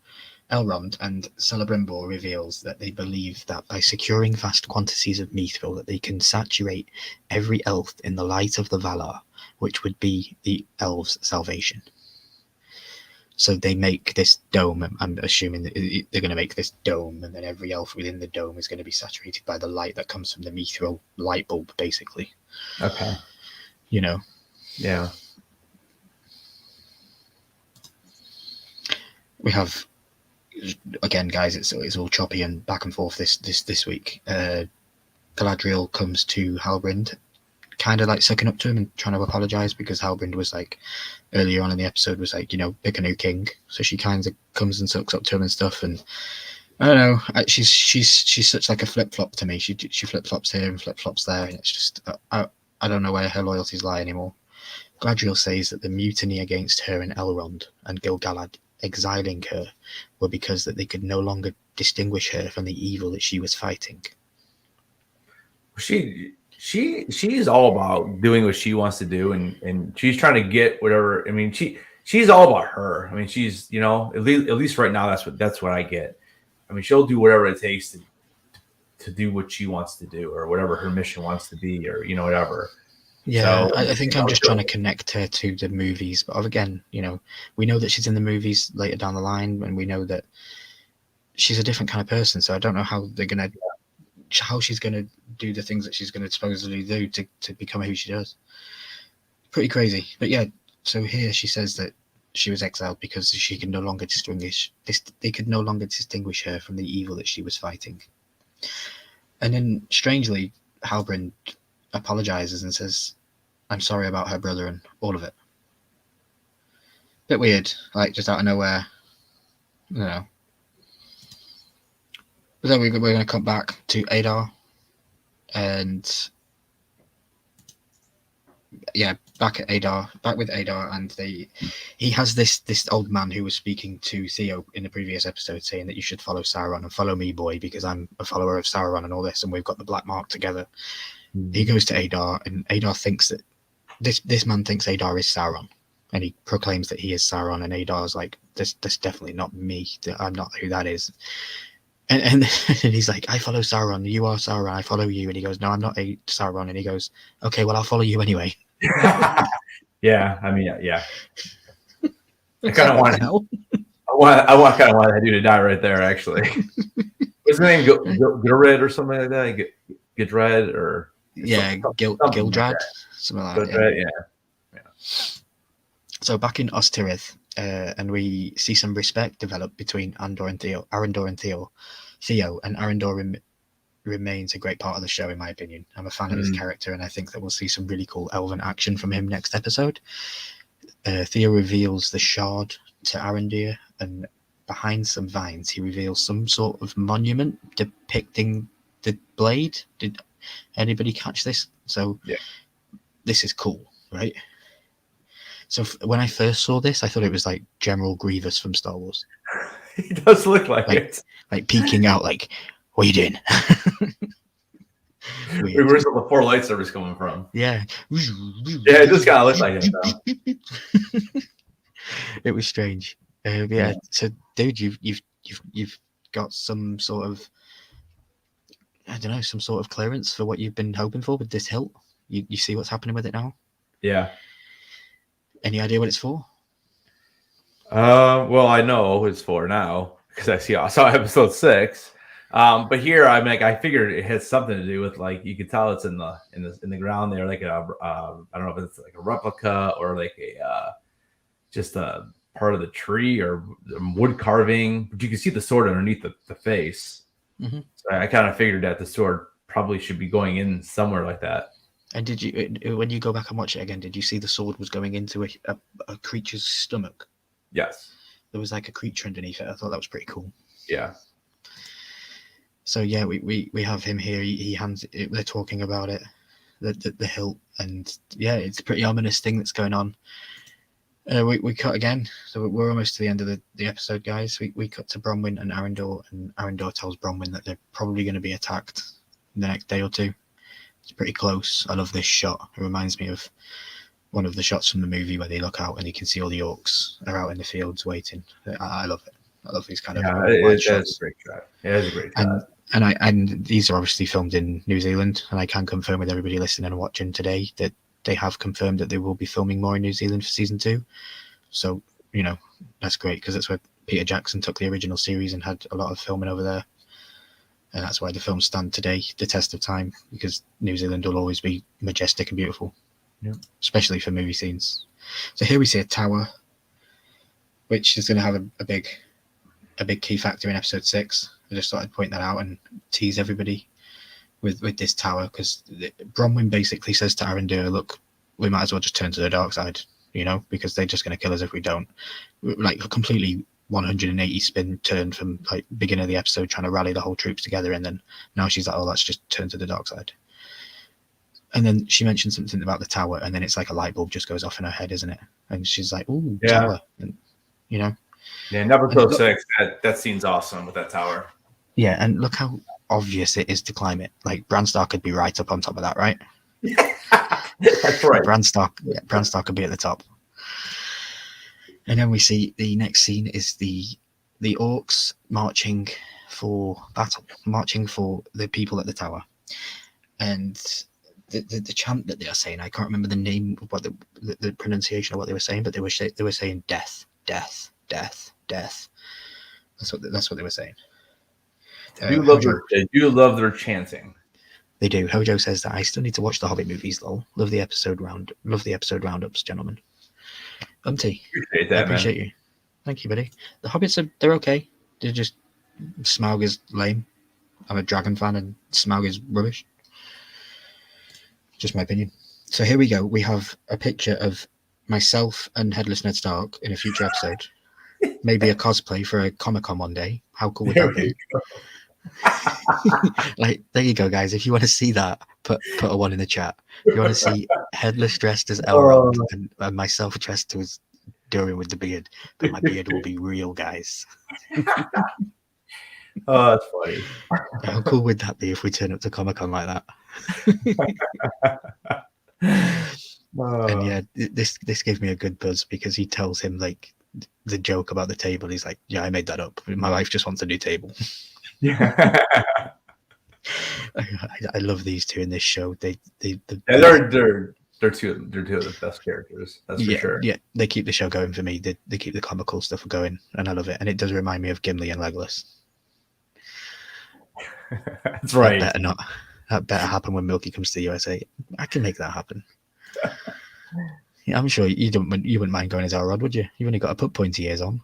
and Celebrimbor reveals that they believe that by securing vast quantities of mithril that they can saturate every elf in the light of the Valar, which would be the elves' salvation. So they make this dome. I'm assuming that they're going to make this dome, and then every elf within the dome is going to be saturated by the light that comes from the mithril light bulb, basically. Okay. You know. Yeah. We have, again, guys. It's all choppy and back and forth this week. Galadriel comes to Halbrand, kind of like sucking up to him and trying to apologize, because Halbrand was like, earlier on in the episode, was like, pick a new king. So she kind of comes and sucks up to him and stuff. And I don't know, she's such like a flip flop to me. She flip flops here and flip flops there, and it's just I don't know where her loyalties lie anymore. Galadriel says that the mutiny against her and Elrond and Gil-galad exiling her were because that they could no longer distinguish her from the evil that she was fighting. She's all about doing what she wants to do, and she's trying to get whatever. I mean, she's all about her. I mean, she's at least right now that's what I get. I mean, she'll do whatever it takes to do what she wants to do, or whatever her mission wants to be, or whatever. Yeah, so, I think I'm just trying to connect her to the movies. But again, we know that she's in the movies later down the line, and we know that she's a different kind of person. So I don't know how she's gonna do the things that she's gonna supposedly do to become who she does. Pretty crazy. But yeah, so here she says that she was exiled because she could no longer distinguish this. They could no longer distinguish her from the evil that she was fighting. And then, strangely, Halbrand apologizes and says, "I'm sorry about her brother and all of it." Bit weird, like just out of nowhere. But then we're going to come back to Adar, and back with Adar, and he has this old man who was speaking to Theo in the previous episode, saying that you should follow Sauron and follow me, boy, because I'm a follower of Sauron and all this, and we've got the Black Mark together. He goes to Adar, and Adar thinks that this man thinks Adar is Sauron, and he proclaims that he is Sauron, and Adar's like, that's definitely not me. I'm not who that is. And he's like, I follow Sauron. You are Sauron. I follow you. And he goes, no, I'm not a Sauron. And he goes, okay, well, I'll follow you anyway. Yeah, I mean, yeah. I kind of want that dude to die right there. Actually, what's his name? Gilred or something like that. Gildred or Gildrad, something like that. Gildrad, yeah. So back in Ostirith, and we see some respect develop between Arandor and Theo, and Arandor remains a great part of the show, in my opinion. I'm a fan of his character, and I think that we'll see some really cool elven action from him next episode. Theo reveals the shard to Arondir, and behind some vines, he reveals some sort of monument depicting the blade. Did anybody catch this? So This is cool, right? So when I first saw this, I thought it was like General Grievous from Star Wars. He does look like it. Like peeking out, like, what are you doing? Where's the 4 light service coming from? Yeah. Yeah, it just kind of looks like it. It was strange. So, dude, you've got some sort of, I don't know, some sort of clearance for what you've been hoping for with this hilt. You see what's happening with it now? Yeah. Any idea what it's for? Well, I know who it's for now because I saw episode 6. But here I figured it has something to do with, like, you could tell it's in the ground there, like I don't know if it's like a replica or like just a part of the tree or wood carving, but you can see the sword underneath the face. Mm-hmm. So I kind of figured that the sword probably should be going in somewhere like that. And did you, when you go back and watch it again, did you see the sword was going into a creature's stomach? Yes. There was like a creature underneath it. I thought that was pretty cool. Yeah. So yeah, we have him here. He hands it. They're talking about it, the hilt, and yeah, it's a pretty ominous thing that's going on. We cut again, so we're almost to the end of the episode, guys. We cut to Bronwyn and Arundel tells Bronwyn that they're probably going to be attacked in the next day or two. It's pretty close. I love this shot. It reminds me of one of the shots from the movie where they look out and you can see all the orcs are out in the fields waiting. I love it. I love these kind of wide shots. It's a great shot. It is a great shot. And these are obviously filmed in New Zealand, and I can confirm with everybody listening and watching today that they have confirmed that they will be filming more in New Zealand for season 2. So, you know, that's great because that's where Peter Jackson took the original series and had a lot of filming over there. And that's why the films stand today, the test of time, because New Zealand will always be majestic and beautiful, especially for movie scenes. So here we see a tower, which is going to have a big key factor in episode 6. I just thought I'd point that out and tease everybody with this tower, because Bronwyn basically says to Arundel, look, we might as well just turn to the dark side, you know, because they're just going to kill us if we don't. Like a completely 180 spin turn from like beginning of the episode trying to rally the whole troops together, and then now she's like, oh, let's just turn to the dark side. And then she mentioned something about the tower, and then it's like a light bulb just goes off in her head, isn't it? And she's like, oh, tower. And, you know. Yeah, Neverclose 6, that scene's awesome with that tower. Yeah, and look how obvious it is to climb it. Like Bran Stark could be right up on top of that, right? That's right. Bran Stark could be at the top. And then we see the next scene is the orcs marching for battle, marching for the people at the tower. And the chant that they are saying, I can't remember the name of what the pronunciation of what they were saying, but they were saying death, death, death, death. That's what they were saying. They do love their chanting. They do. Hojo says that I still need to watch the Hobbit movies, lol. Love the episode roundups, gentlemen. Appreciate that, I appreciate you. Thank you, buddy. The Hobbits they're okay. They're just Smaug is lame. I'm a Dragon fan and Smaug is rubbish. Just my opinion. So here we go. We have a picture of myself and Headless Ned Stark in a future episode. Maybe a cosplay for a Comic-Con one day. How cool would that be? Like, there you go, guys. If you want to see that, put a 1 in the chat. If you want to see Headless dressed as Elrond and myself dressed as Durin with the beard, but my beard will be real, guys. Oh, that's funny. How cool would that be if we turn up to Comic-Con like that? And yeah, this gave me a good buzz because he tells him like the joke about the table. He's like, yeah, I made that up. My wife just wants a new table. Yeah. I love these two in this show. They're two of the best characters. That's for sure. Yeah, they keep the show going for me. They keep the comical stuff going, and I love it. And it does remind me of Gimli and Legolas. That's right. That better happen when Milky comes to the USA. I can make that happen. Yeah, I'm sure you wouldn't mind going as Elrond, would you? You've only got to put pointy ears on.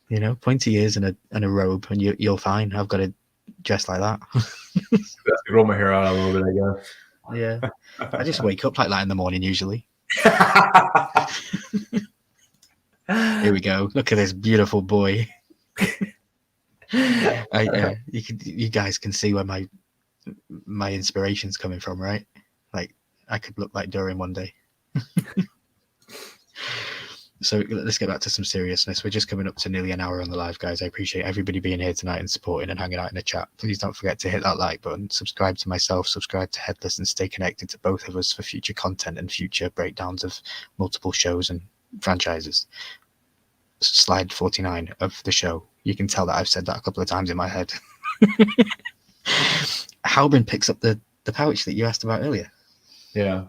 You know, pointy ears and a robe, and you're fine. I've got to dress like that. Roll my hair out a little bit, I guess. Yeah, I just wake up like that in the morning usually. Here we go. Look at this beautiful boy. You guys can see where my inspiration's coming from, right? Like I could look like Durin one day. So let's get back to some seriousness. We're just coming up to nearly an hour on the live, guys. I appreciate everybody being here tonight and supporting and hanging out in the chat. Please don't forget to hit that like button, subscribe to myself, subscribe to Headless, and stay connected to both of us for future content and future breakdowns of multiple shows and franchises. Slide 49 of the show. You can tell that I've said that a couple of times in my head. Halbrand picks up the pouch that you asked about earlier. Yeah.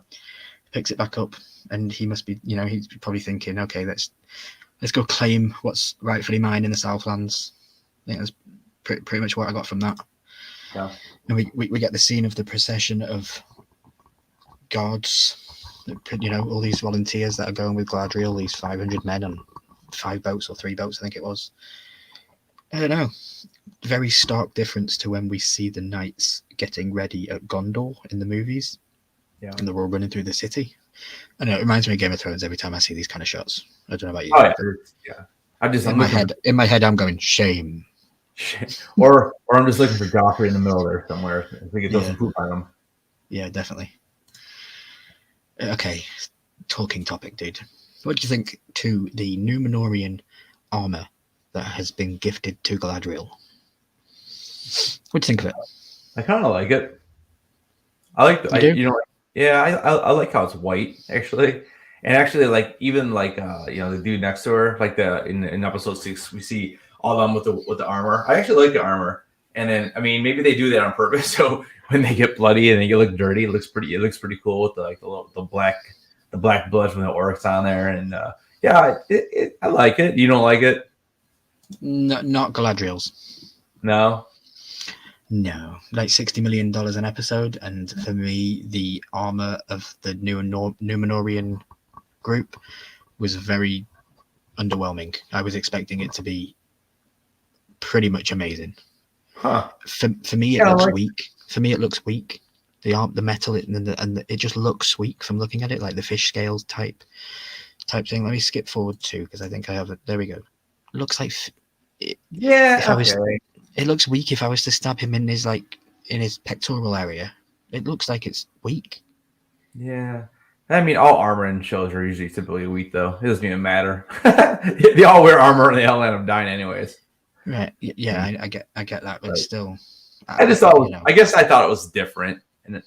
Picks it back up, and he must be, he's probably thinking, okay, let's go claim what's rightfully mine in the Southlands. I think that's pretty much what I got from that. Yeah. And we get the scene of the procession of guards, all these volunteers that are going with Galadriel, these 500 men on 5 boats or 3 boats, I think it was. I don't know. Very stark difference to when we see the knights getting ready at Gondor in the movies. Yeah. And they're all running through the city. I know it reminds me of Game of Thrones every time I see these kind of shots. I don't know about you. Oh yeah, but yeah. I'm in my head, I'm going shame. or I'm just looking for Joffrey in the middle there somewhere. I think it doesn't poop on him. Yeah, definitely. Okay, talking topic, dude. What do you think to the Numenorian armor that has been gifted to Galadriel? What do you think of it? I kind of like it. I like the, I like how it's white actually, and actually like even like the dude next to her, like in episode 6 we see all of them with the armor. I actually like the armor, and then I mean maybe they do that on purpose so when they get bloody and they look dirty, it looks pretty cool with the black blood from the orcs on there, and I like it. You don't like it? No, not Galadriel's. No. No, like $60 million an episode, and for me, the armor of the Numenorian group was very underwhelming. I was expecting it to be pretty much amazing. Huh. For me, it looks weak. For me, it looks weak. The metal and it just looks weak from looking at it, like the fish scales type thing. Let me skip forward too because I think I have it. There we go. It looks like it looks weak if I was to stab him in his pectoral area. It looks like it's weak. Yeah. I mean, all armor in shows are usually typically weak, though. It doesn't even matter. They all wear armor and they all end up dying anyways. Right. Yeah, I get that, but still. I just thought, I guess I thought it was different. And,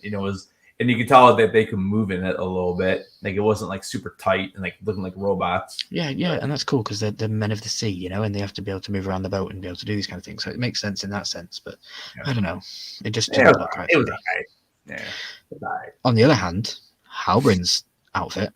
and you could tell that they could move in it a little bit. Like, it wasn't, like, super tight and, like, looking like robots. Yeah, and that's cool because they're men of the sea, and they have to be able to move around the boat and be able to do these kind of things. So it makes sense in that sense, but I don't know. It just didn't look right. It was okay. Yeah. On the other hand, Halbrin's outfit.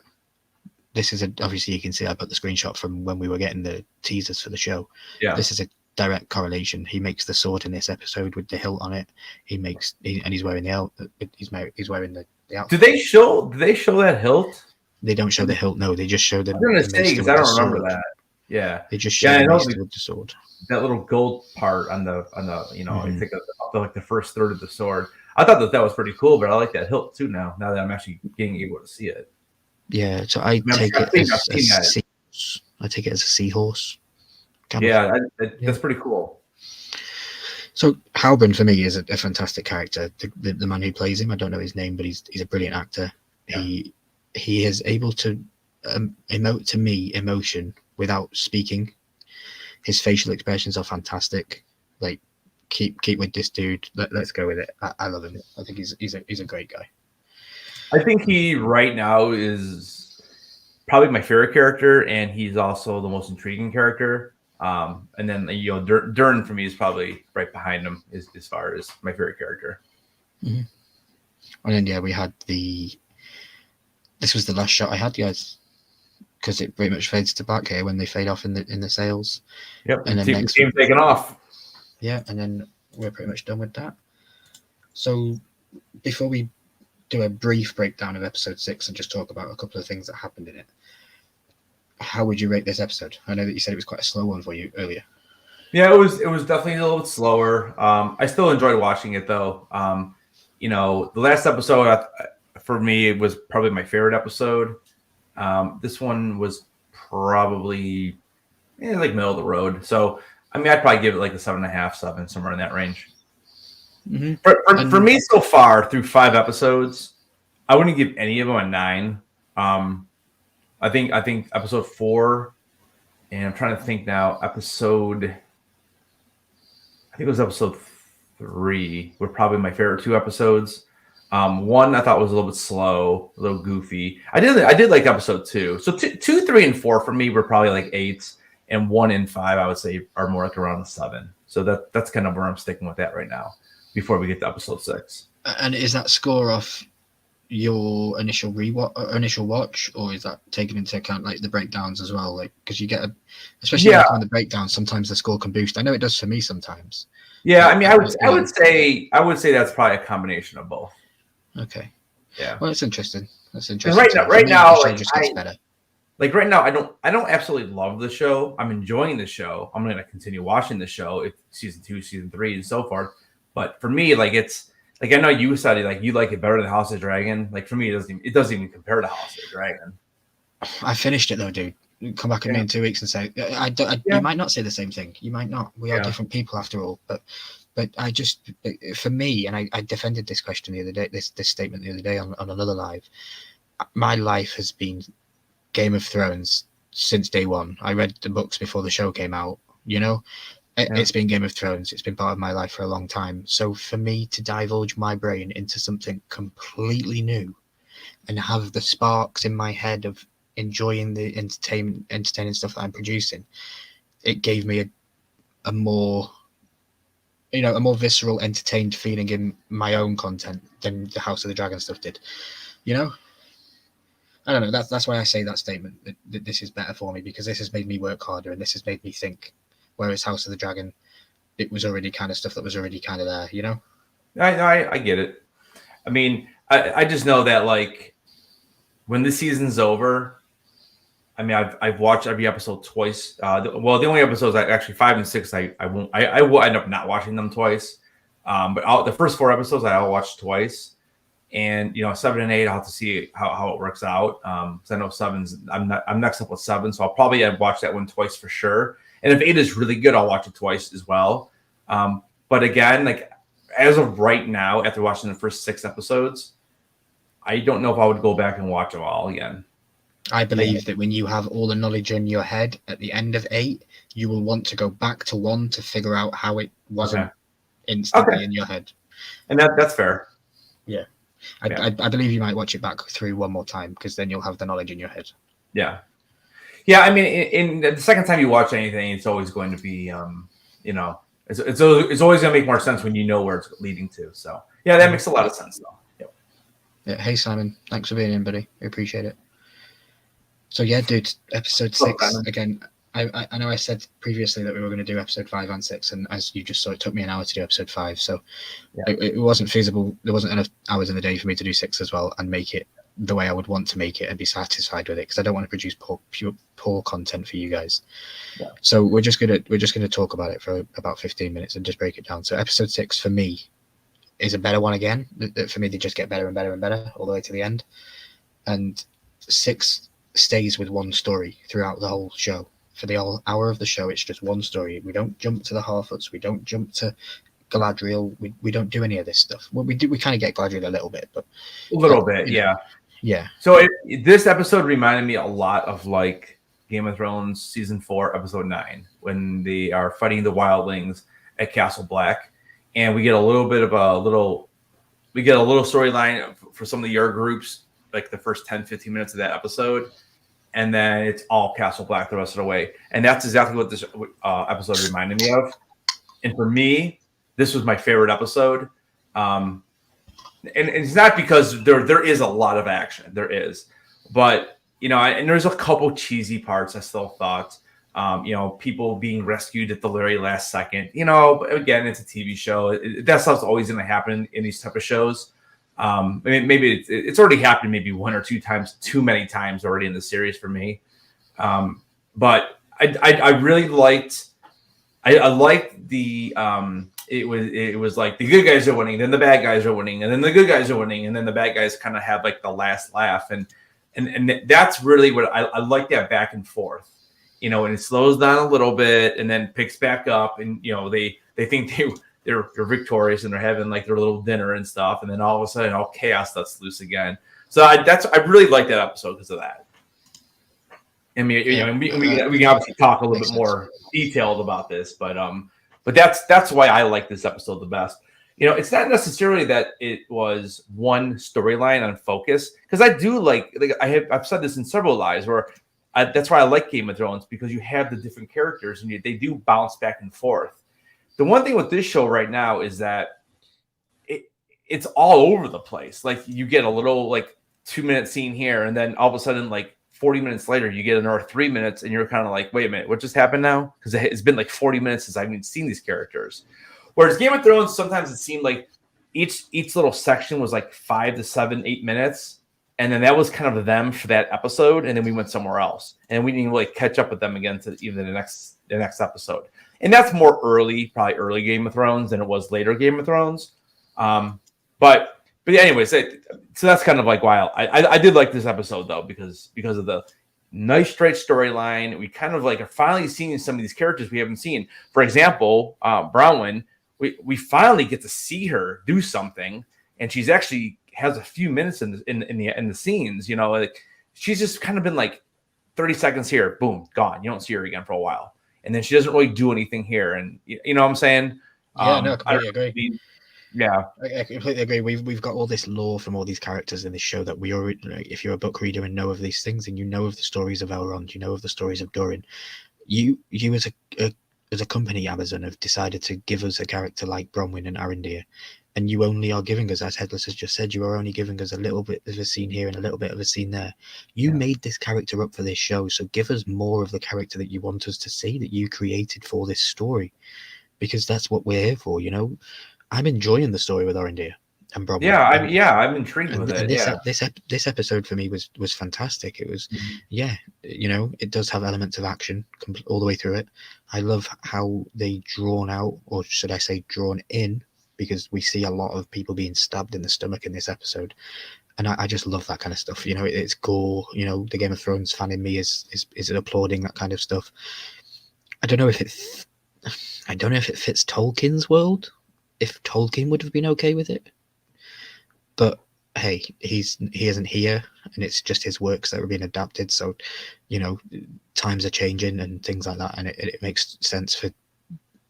This is obviously you can see I put the screenshot from when we were getting the teasers for the show. Yeah. This is a direct correlation. He makes the sword in this episode with the hilt on it. And he's wearing the he's wearing the outfit. Do they show that hilt? They don't show the hilt. No, they just show the. I'm gonna say because I don't remember that. Yeah, they just show the maester with the sword. That little gold part on the I think like the first third of the sword. I thought that was pretty cool, but I like that hilt too now that I'm actually getting able to see it. Yeah, so I take it as a seahorse. Yeah, that's pretty cool. So Halbrin for me is a fantastic character. The man who plays him, I don't know his name, but he's a brilliant actor. Yeah. He is able to emote to me emotion without speaking. His facial expressions are fantastic. Like keep with this dude. Let's go with it. I love him. I think he's a great guy. I think he right now is probably my favorite character, and he's also the most intriguing character. And then Durin for me is probably right behind him as far as my favorite character. Mm-hmm. And then we had this was the last shot I had, guys, because it pretty much fades to black here when they fade off in the sails. Yep, and then next team taking off. Yeah, and then we're pretty much done with that. So before we do a brief breakdown of episode 6 and just talk about a couple of things that happened in it, how would you rate this episode? I know that you said it was quite a slow one for you earlier. Yeah, it was definitely a little bit slower. I still enjoyed watching it though. The last episode for me it was probably my favorite episode. This one was probably like middle of the road. So I mean, I'd probably give it like a 7.5, 7, somewhere in that range. Mm-hmm. For me so far through 5 episodes, I wouldn't give any of them a 9. I think episode 4, and I'm trying to think now. I think it was episode 3 were probably my favorite 2 episodes. 1 I thought was a little bit slow, a little goofy. I did like episode 2. So 2, 3, and 4 for me were probably like 8s, and 1 and 5 I would say are more like around the 7. So that's kind of where I'm sticking with that right now. Before we get to episode 6. And is that score off your initial watch, or is that taken into account like the breakdowns as well? Like, because you get especially on the breakdowns, sometimes the score can boost. I know it does for me sometimes. Yeah, I mean, I would say that's probably a combination of both. Okay. Yeah. Well, it's interesting. That's interesting. Right now, like right now, I don't absolutely love the show. I'm enjoying the show. I'm going to continue watching the show. It's season 2, season 3, and so forth. But for me, like it's like I know you said like you like it better than House of the Dragon. Like for me, it doesn't even compare to House of the Dragon. I finished it though, dude. Come back at me in 2 weeks and say you might not say the same thing. You might not. We are different people after all. But I just, for me, and I defended this question the other day, this statement the other day on another live. My life has been Game of Thrones since day one. I read the books before the show came out. You know, it's been Game of Thrones. It's been part of my life for a long time. So for me to divulge my brain into something completely new and have the sparks in my head of enjoying the entertaining stuff that I'm producing, it gave me a more visceral, entertained feeling in my own content than the House of the Dragon stuff did. You know, I don't know. That's why I say that statement that this is better for me, because this has made me work harder and this has made me think. Whereas House of the Dragon, it was already kind of stuff that was already kind of there. You know. I get it. I mean, I just know that like when the season's over. I mean, I've watched every episode twice. The only episodes, actually 5 and 6, I will end up not watching them twice. But the first 4 episodes I'll watch twice, and 7 and 8 I'll have to see how it works out. So I know 7's I'm next up with 7, so I'll probably watch that one twice for sure. And if 8 is really good, I'll watch it twice as well. But again, like as of right now, after watching the first 6 episodes, I don't know if I would go back and watch them all again. I believe that when you have all the knowledge in your head at the end of 8, you will want to go back to 1 to figure out how it wasn't instantly in your head. And that's fair. Yeah. I believe you might watch it back through one more time, because then you'll have the knowledge in your head. Yeah. Yeah, I mean, in the second time you watch anything, it's always going to be, it's always going to make more sense when you know where it's leading to. So, yeah, that makes a lot of sense, though. Yep. Yeah. Hey, Simon. Thanks for being in, buddy. We appreciate it. So yeah, dude, episode 6 again. I know I said previously that we were going to do episode 5 and 6, and as you just saw, it took me an hour to do episode 5. So it wasn't feasible. There wasn't enough hours in the day for me to do 6 as well and make it the way I would want to make it and be satisfied with it, because I don't want to produce poor content for you guys. Yeah. So we're just gonna talk about it for about 15 minutes and just break it down. So episode 6 for me is a better one again. For me, they just get better and better and better all the way to the end. And 6 stays with one story throughout the whole show. For the whole hour of the show, it's just one story. We don't jump to the Harfoots. We don't jump to Galadriel. We don't do any of this stuff. Well, we kind of get Galadriel a little bit, but a little bit, yeah. Yeah. So this episode reminded me a lot of like Game of Thrones season 4, episode 9, when they are fighting the wildlings at Castle Black, and we get a little storyline for some of your groups, like the first 10-15 minutes of that episode. And then it's all Castle Black the rest of the way. And that's exactly what this episode reminded me of. And for me, this was my favorite episode. And it's not because there is a lot of action. There is. But, and there's a couple cheesy parts I still thought. People being rescued at the very last second. But again, it's a TV show. That stuff's always going to happen in these type of shows. I mean, maybe it's already happened maybe 1 or 2 times, too many times already in the series for me. But I really liked. I liked the. It was like the good guys are winning, then the bad guys are winning, and then the good guys are winning, and then the bad guys kind of have like the last laugh, and that's really what I like, that back and forth. And it slows down a little bit and then picks back up, and they think they're victorious and they're having like their little dinner and stuff, and then all of a sudden all chaos lets loose again. So I really like that episode because of that. I mean, we can obviously talk a little bit more detailed about this, but that's why I like this episode the best. It's not necessarily that it was one storyline on focus, because I do like I've said this in several lives where that's why I like Game of Thrones, because you have the different characters and they do bounce back and forth. The one thing with this show right now is that it's all over the place. Like you get a little like 2-minute scene here, and then all of a sudden, like 40 minutes later, you get another 3 minutes, and you're kind of like, wait a minute, what just happened now? Because it's been like 40 minutes since I've even seen these characters. Whereas Game of Thrones, sometimes it seemed like each little section was like 5 to 7, 8 minutes, and then that was kind of them for that episode, and then we went somewhere else, and we didn't really catch up with them again to even the next episode. And that's more probably early Game of Thrones than it was later Game of Thrones. But yeah, anyways, so that's kind of like why I did like this episode though, because of the nice straight storyline. We kind of like are finally seeing some of these characters we haven't seen. For example, Bronwyn, we finally get to see her do something, and she's actually has a few minutes in the scenes. You know, like she's just kind of been like 30 seconds here, boom, gone. You don't see her again for a while, and then she doesn't really do anything here. And you know what I'm saying? Yeah, no, I completely agree. Yeah, I completely agree. We've got all this lore from all these characters in this show that we already. Like, if you're a book reader and know of these things, and you know of the stories of Elrond, you know of the stories of Durin, you as a company, Amazon, have decided to give us a character like Bronwyn and Arondir, and you only are giving us, as Headless has just said, you are only giving us a little bit of a scene here and a little bit of a scene there. You made this character up for this show, so give us more of the character that you want us to see, that you created for this story, because that's what we're here for. You know, I'm enjoying the story with Arondir and Bronwyn. I'm intrigued with it. This episode for me was fantastic. It was, you know, it does have elements of action all the way through it. I love how they drawn out, or should I say drawn in, because we see a lot of people being stabbed in the stomach in this episode, and I just love that kind of stuff. You know, it's gore. You know, the Game of Thrones fan in me is applauding that kind of stuff. I don't know if it fits Tolkien's world, if Tolkien would have been okay with it, but hey, he isn't here, and it's just his works that are being adapted. So, you know, times are changing and things like that, and it makes sense for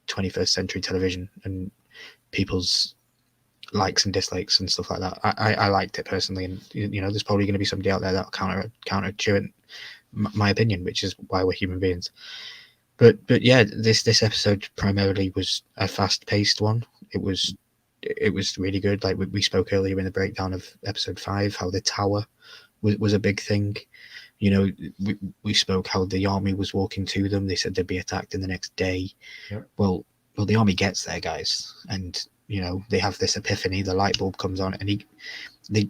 21st century television and people's likes and dislikes and stuff like that. I liked it personally, and you know, there's probably going to be somebody out there that'll counter to my opinion, which is why we're human beings. But yeah, this episode primarily was a fast-paced one. It was really good. Like we spoke earlier in the breakdown of episode 5, how the tower was a big thing. You know, we spoke how the army was walking to them. They said they'd be attacked in the next day. Yep. Well, the army gets there, guys, and you know, they have this epiphany. The light bulb comes on, and they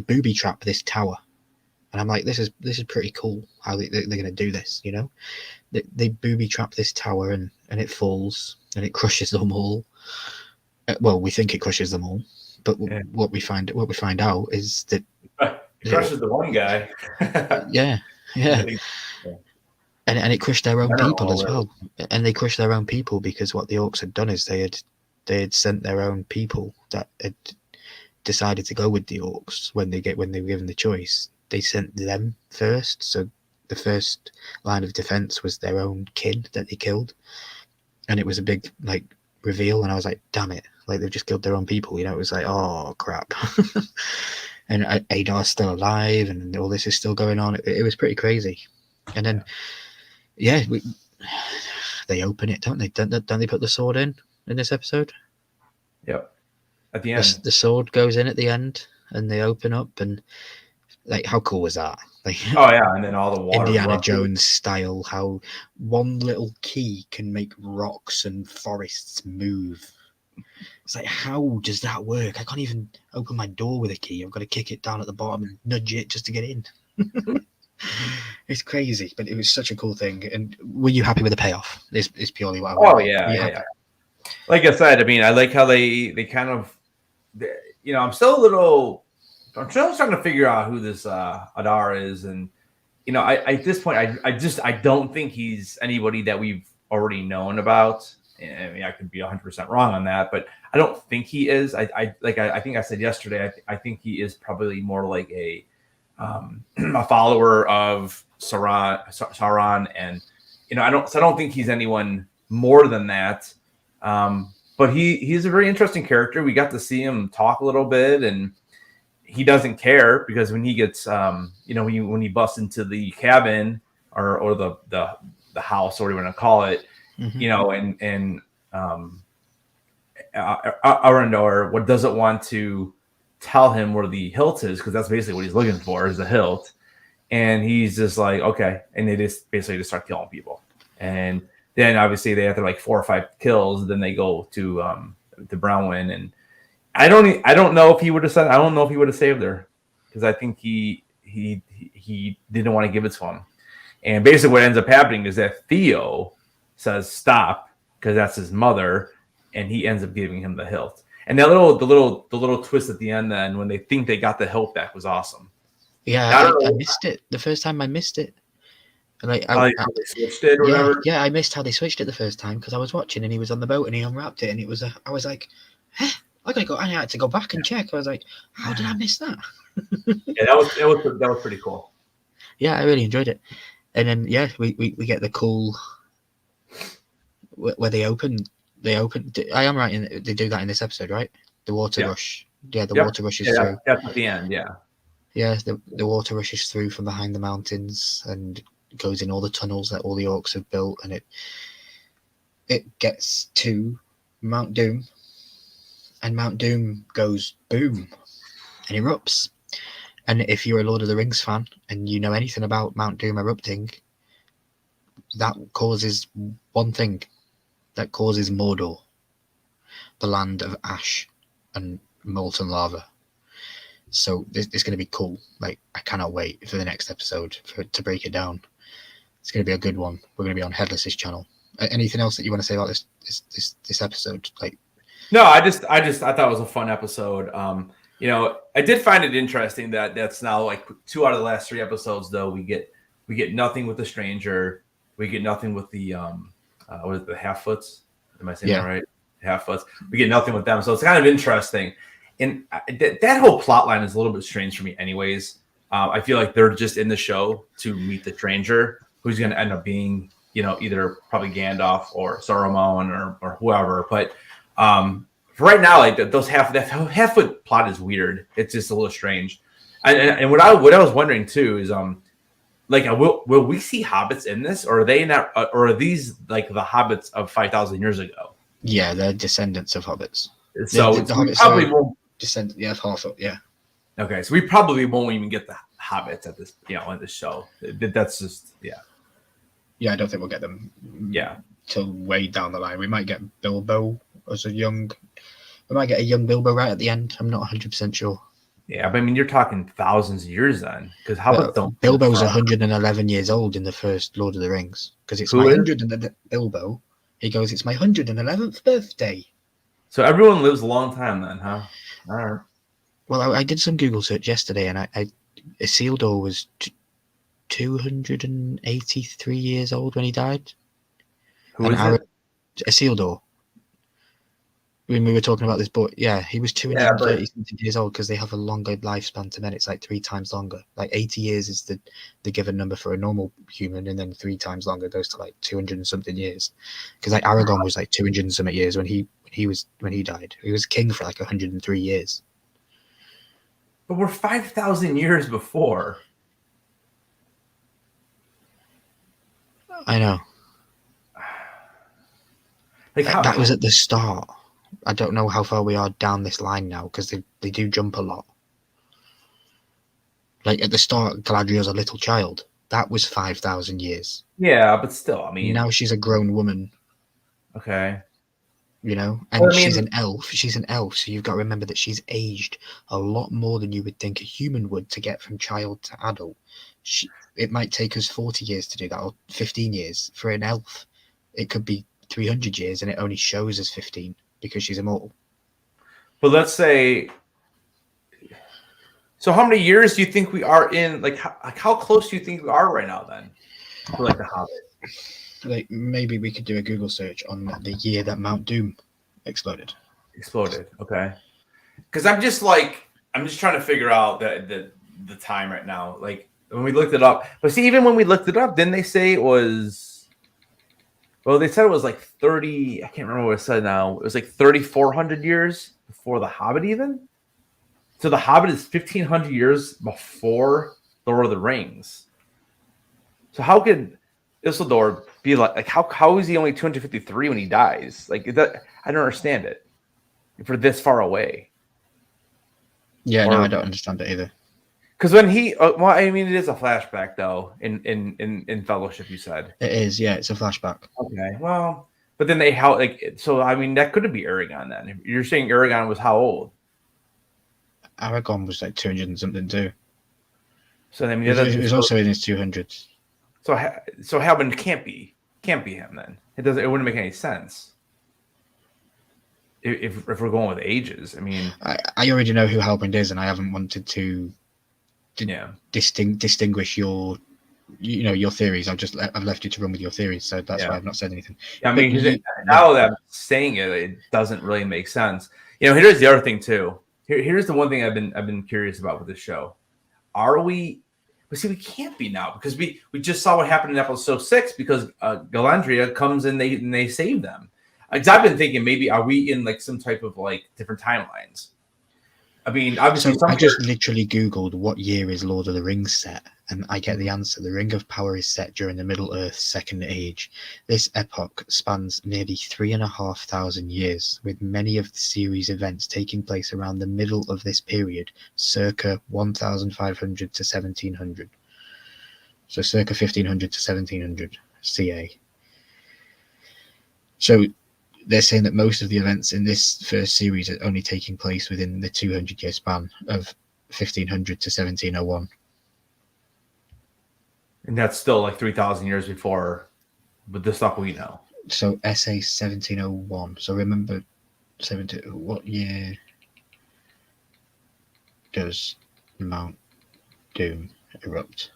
booby trap this tower. And I'm like, this is pretty cool how they're going to do this. You know, they booby trap this tower, and it falls, and it crushes them all. Well, we think it crushes them all, but what we find out is that it crushes the one guy. yeah. And it crushed their own people as well. And they crushed their own people because what the orcs had done is they had sent their own people that had decided to go with the orcs when they were given the choice. They sent them first, so the first line of defense was their own kid that they killed, and it was a big like reveal. And I was like, damn it, like they've just killed their own people. You know, it was like, oh crap. And Adar's still alive, and all this is still going on. It was pretty crazy. And then they open it, don't they? Don't they put the sword in this episode? Yep. At the end, the sword goes in at the end, and they open up, and like, how cool was that? Like, oh yeah, and then all the water, Indiana Jones style, how one little key can make rocks and forests move. It's like, how does that work? I can't even open my door with a key. I've got to kick it down at the bottom and nudge it just to get in. It's crazy, but it was such a cool thing. And were you happy with the payoff? Is purely what I want. Oh yeah. Like I said, I mean, I like how they kind of, you know, I'm still starting to figure out who this Adar is, and you know, at this point, I don't think he's anybody that we've already known about. I mean, I could be 100% wrong on that, but I don't think he is. I think I said yesterday, I think he is probably more like a follower of Sauron, and you know, I don't think he's anyone more than that. But he's a very interesting character. We got to see him talk a little bit, and he doesn't care, because when he gets you know, when he busts into the cabin or the house, or whatever you want to call it, you know, and Arendar, what doesn't want to tell him where the hilt is, because that's basically what he's looking for, is the hilt. And he's just like, okay, and they just basically just start killing people. And then obviously they after like 4 or 5 kills, then they go to Bronwyn, and I don't know if he would have said, I don't know if he would have saved her, because I think he didn't want to give it to him. And basically what ends up happening is that Theo says stop, because that's his mother, and he ends up giving him the hilt. And the little twist at the end, then when they think they got the hilt back, was awesome. Yeah, I missed it the first time. I missed it. Like, how they switched it or whatever. Yeah, I missed how they switched it the first time because I was watching and he was on the boat and he unwrapped it and it was I was like, huh? I had to go back and check. I was like, how did I miss that? Yeah, that was pretty cool. Yeah, I really enjoyed it. And then we get the cool where they open. I am right in they do that in this episode, right? The water rush. Yeah, the water rushes through. That's at the end. Yeah. Yeah, the water rushes through from behind the mountains and goes in all the tunnels that all the orcs have built, and it gets to Mount Doom, and Mount Doom goes boom and erupts. And if you're a Lord of the Rings fan and you know anything about Mount Doom erupting, that causes one thing. That causes Mordor, the land of ash and molten lava. So it's going to be cool. Like, I cannot wait for the next episode to break it down. It's going to be a good one. We're going to be on Headless's channel. Anything else that you want to say about this episode? Like, no, I thought it was a fun episode. I did find it interesting that that's now like 2 out of the last 3 episodes. Though we get nothing with the stranger. We get nothing with the what is it, the Half-Foots? Am I saying that right? Half-Foots. We get nothing with them, so it's kind of interesting. And that whole plot line is a little bit strange for me, anyways. I feel like they're just in the show to meet the stranger, who's going to end up being, either probably Gandalf or Saruman or whoever. But for right now, like that Half-Foot plot is weird. It's just a little strange. And what I was wondering too is will we see hobbits in this, or are they not, or are these like the hobbits of 5,000 years ago? Yeah, they're descendants of hobbits. So the we hobbits probably won't. Half-Foot. Yeah. Okay, so we probably won't even get the hobbits at this, in this show. That's just Yeah, I don't think we'll get them. Yeah. Till way down the line, we might get Bilbo as we might get a young Bilbo right at the end. I'm not 100% sure. Yeah, but I mean, you're talking thousands of years then, because hobbits don't. Bilbo's 111 years old in the first Lord of the Rings, because it's Bilbo. He goes, it's my 111th birthday. So everyone lives a long time then, huh? All right. Well, I did some Google search yesterday, and Isildur was 283 years old when he died. Who is it? Isildur. When we were talking about this book, he was 230 years old, because they have a longer lifespan to men. It's like 3 times longer. Like 80 years is the given number for a normal human, and then 3 times longer goes to like 200 and something years. Because like Aragorn was like 200 and something years when he died. He was king for like 103 years. But we're 5,000 years before. I know. Like that was at the start. I don't know how far we are down this line now, because they do jump a lot. Like at the start, Galadriel's a little child. That was 5,000 years. Yeah, but still, I mean, now she's a grown woman. Okay. And she's an elf. She's an elf, so you've got to remember that she's aged a lot more than you would think a human would to get from child to adult. It might take us 40 years to do that, or 15 years. For an elf, it could be 300 years, and it only shows as 15 because she's immortal. But let's say, so how many years do you think we are in? Like how close do you think we are right now then? For like the Hobbit. Like maybe we could do a Google search on the year that Mount Doom exploded. Okay. Because I'm just trying to figure out the time right now. Like when we looked it up, but see, even when we looked it up, didn't they say it was? Well, they said it was like 30. I can't remember what it said now. It was like 3,400 years before the Hobbit, even. So the Hobbit is 1,500 years before Lord of the Rings. So how could Isildur be like how is he only 253 when he dies? Like that, I don't understand it. For this far away. Yeah, no, I don't understand it either. Because when he, it is a flashback though. In Fellowship, you said it is. Yeah, it's a flashback. Okay, well, but then that couldn't be Aragorn then. You're saying Aragorn was how old? Aragorn was like 200 and something too. So it was also in his 200s. So Halbrand can't be him then. It wouldn't make any sense. if we're going with ages. I mean, I already know who Halbrand is, and I haven't wanted to yeah. distinguish your theories. I've left you to run with your theories, so that's why I've not said anything. I mean, now that I'm saying it, it doesn't really make sense. Here's the other thing too. Here's the one thing I've been curious about with this show. Are we? But see, we can't be now because we just saw what happened in episode 6 because Galadriel comes and they save them. Because I've been thinking maybe are we in like some type of like different timelines? I mean, obviously, I just literally Googled what year is Lord of the Rings set, and I get the answer. The Ring of Power is set during the Middle Earth's Second Age. This epoch spans nearly 3,500 years, with many of the series' events taking place around the middle of this period, circa 1,500 to 1,700. So circa 1,500 to 1,700 CA. So they're saying that most of the events in this first series are only taking place within the 200-year span of 1,500 to 1,701. And that's still like 3,000 years before with the stuff we know. So SA 1701. So remember, what year does Mount Doom erupt?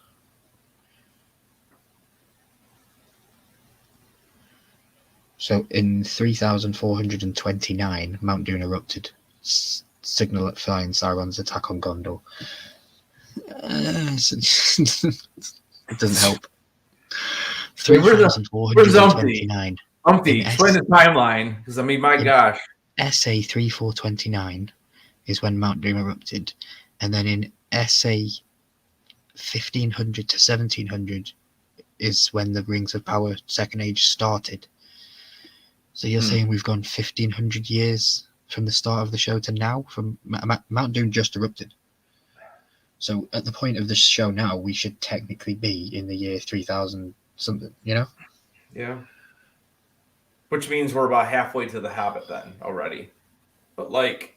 So in 3,429, Mount Doom erupted, signifying Sauron's attack on Gondor. It doesn't help. 3,429. Explain the timeline, because I mean, my gosh. SA 3429 is when Mount Doom erupted, and then in SA 1500 to 1700 is when the Rings of Power Second Age started. So you're saying we've gone 1,500 years from the start of the show to now? From Mount Doom just erupted. So at the point of the show now, we should technically be in the year 3000 something, Yeah. Which means we're about halfway to the Hobbit then already. But like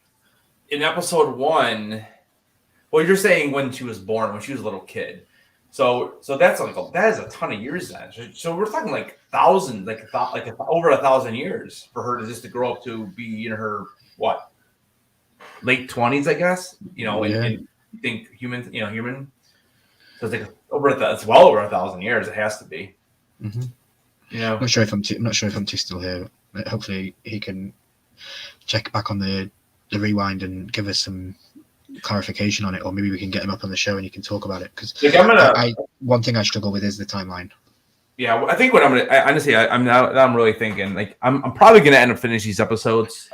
in episode 1, well, you're saying when she was born, when she was a little kid. So that's that is a ton of years then. So we're talking like thousands, over 1,000 years for her to grow up to be in her what, late 20s, I guess. And you think human. So it's like it's well over 1,000 years. It has to be. Mm-hmm. I'm not sure if MT's still here. Hopefully he can check back on the rewind and give us some clarification on it, or maybe we can get him up on the show and he can talk about it. Because one thing I struggle with is the timeline. Yeah, I think what I'm really thinking, like I'm probably gonna end up finishing these episodes.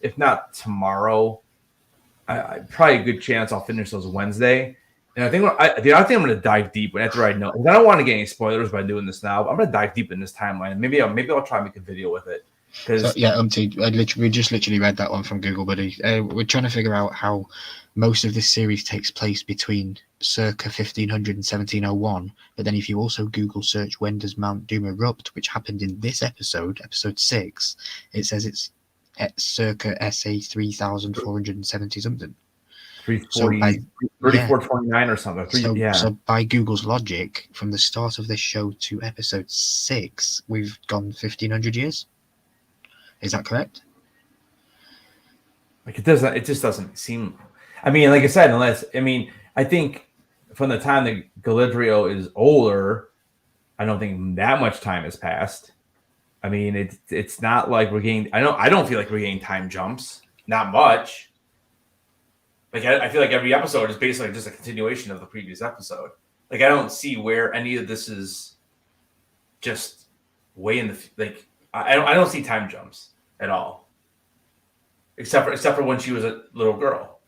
If not tomorrow, probably a good chance I'll finish those Wednesday. And I think the other thing I'm gonna dive deep after I know. I don't want to get any spoilers by doing this now, but I'm gonna dive deep in this timeline. Maybe I'll try and make a video with it. We just literally read that one from Google, buddy. We're trying to figure out how most of this series takes place between circa 1,500 and 1,701. But then if you also Google search when does Mount Doom erupt, which happened in this episode 6, it says it's at circa SA 3,470 something. 3429 or something. So by Google's logic, from the start of this show to episode 6, we've gone 1,500 years. Is that correct? Like it just doesn't seem. I mean, like I said, I think from the time that Galadriel is older, I don't think that much time has passed. I mean, it's not like we're getting. I don't feel like we're getting time jumps. Not much. Like I feel like every episode is basically just a continuation of the previous episode. Like I don't see where any of this is just way in the like. I don't see time jumps at all, except for when she was a little girl,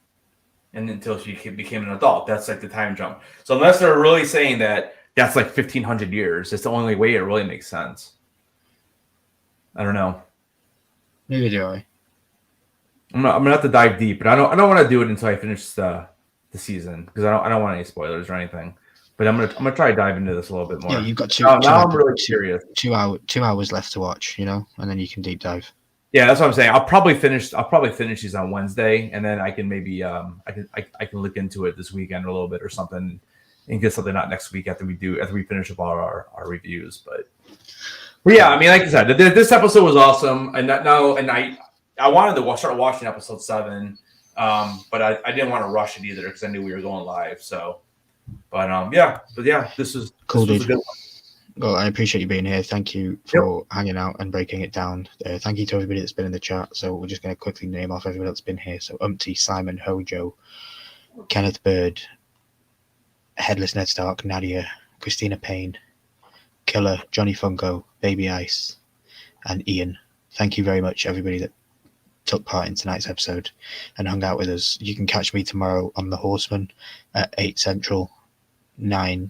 and until she became an adult. That's like the time jump. So unless they're really saying that that's like 1,500 years, it's the only way it really makes sense. I don't know. Neither do I. I'm gonna have to dive deep, but I don't want to do it until I finish the season because I don't want any spoilers or anything. But I'm gonna try to dive into this a little bit more. Yeah, you've got I'm really curious. 2 hours left to watch, and then you can deep dive. Yeah, that's what I'm saying. I'll probably finish these on Wednesday, and then I can maybe I can look into it this weekend a little bit or something, and get something out next week after we finish up all our reviews. But yeah, I mean, like I said, this episode was awesome, and I wanted to start watching episode 7, but I didn't want to rush it either because I knew we were going live. So, but yeah, this was Cool, a dude. good one. Well, I appreciate you being here. Thank you for hanging out and breaking it down. Thank you to everybody that's been in the chat. So we're just going to quickly name off everybody that's been here. So Umpty, Simon, Hojo, Kenneth Bird, Headless Ned Stark, Nadia, Christina Payne, Killer, Johnny Funko, Baby Ice, and Ian. Thank you very much, everybody that took part in tonight's episode and hung out with us. You can catch me tomorrow on The Horseman at 8 Central, 9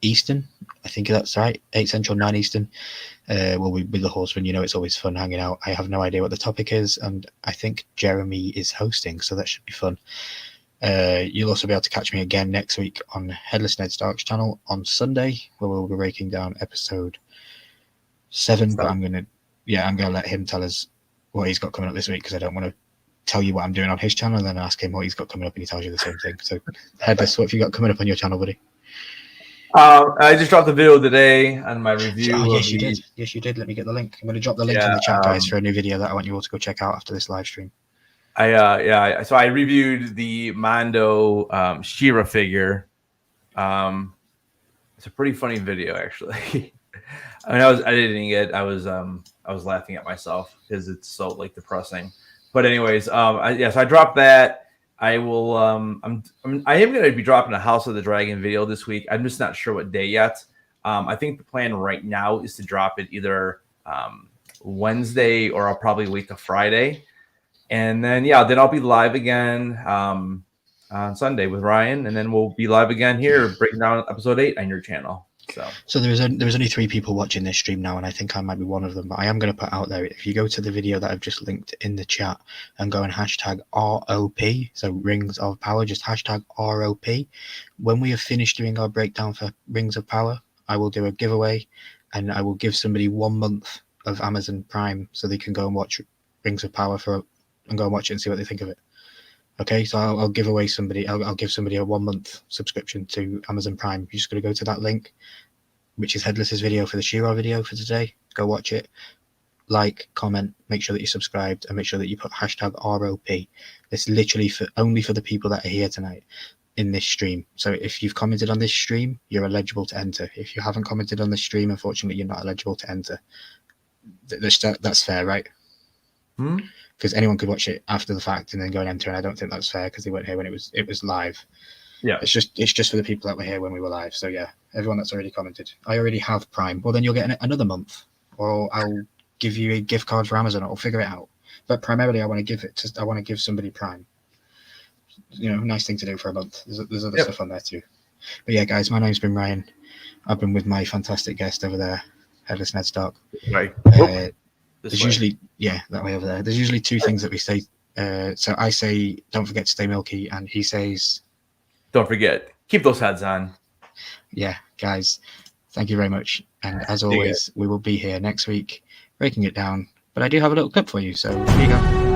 Eastern. I think that's right. 8 Central, 9 Eastern. We'll be with The Horseman. You know, it's always fun hanging out. I have no idea what the topic is, and I think Jeremy is hosting, so that should be fun. You'll also be able to catch me again next week on Headless Ned Stark's channel on Sunday, where we'll be breaking down episode 7. But I'm gonna let him tell us what he's got coming up this week, because I don't want to tell you what I'm doing on his channel and then ask him what he's got coming up and he tells you the same thing. So Headless, what have you got coming up on your channel, buddy? I just dropped a video today on my review. Oh, yes, you did. Yes, you did. Let me get the link. I'm going to drop the link in the chat, guys, for a new video that I want you all to go check out after this live stream. So I reviewed the Mando She-Ra figure. It's a pretty funny video, actually. I mean, I was editing it. I was laughing at myself because it's so like depressing. But anyways, so I dropped that. I will. I am going to be dropping a House of the Dragon video this week. I'm just not sure what day yet. I think the plan right now is to drop it either Wednesday, or I'll probably wait till Friday, and then then I'll be live again on Sunday with Ryan, and then we'll be live again here breaking down episode 8 on your channel. So there's only 3 people watching this stream now, and I think I might be one of them. But I am going to put out there, if you go to the video that I've just linked in the chat and go and hashtag ROP, so Rings of Power, just hashtag ROP. When we have finished doing our breakdown for Rings of Power, I will do a giveaway, and I will give somebody 1 month of Amazon Prime so they can go and watch Rings of Power and go and watch it and see what they think of it. Okay, so I'll give away somebody. I'll give somebody a 1 month subscription to Amazon Prime. You're just going to go to that link, which is Headless's video for the She-Ra video for today. Go watch it, like, comment, make sure that you're subscribed, and make sure that you put hashtag ROP. It's literally only for the people that are here tonight in this stream. So if you've commented on this stream, you're eligible to enter. If you haven't commented on this stream, unfortunately, you're not eligible to enter. That's fair, right? Because anyone could watch it after the fact and then go and enter, and I don't think that's fair because they weren't here when it was live. Yeah, it's just for the people that were here when we were live. So yeah, everyone that's already commented, I already have Prime. Well, then you'll get another month, or I'll give you a gift card for Amazon. I'll figure it out. But primarily, I want to give somebody Prime. You know, nice thing to do for a month. There's other stuff on there too. But yeah, guys, my name's been Ryan. I've been with my fantastic guest over there, Headless Ned Stark. Right. There's usually that way over there. There's usually 2 things that we say. So I say, don't forget to stay milky, and he says, don't forget, keep those heads on. Yeah, guys, thank you very much. And as always, we will be here next week breaking it down. But I do have a little clip for you, so here you go.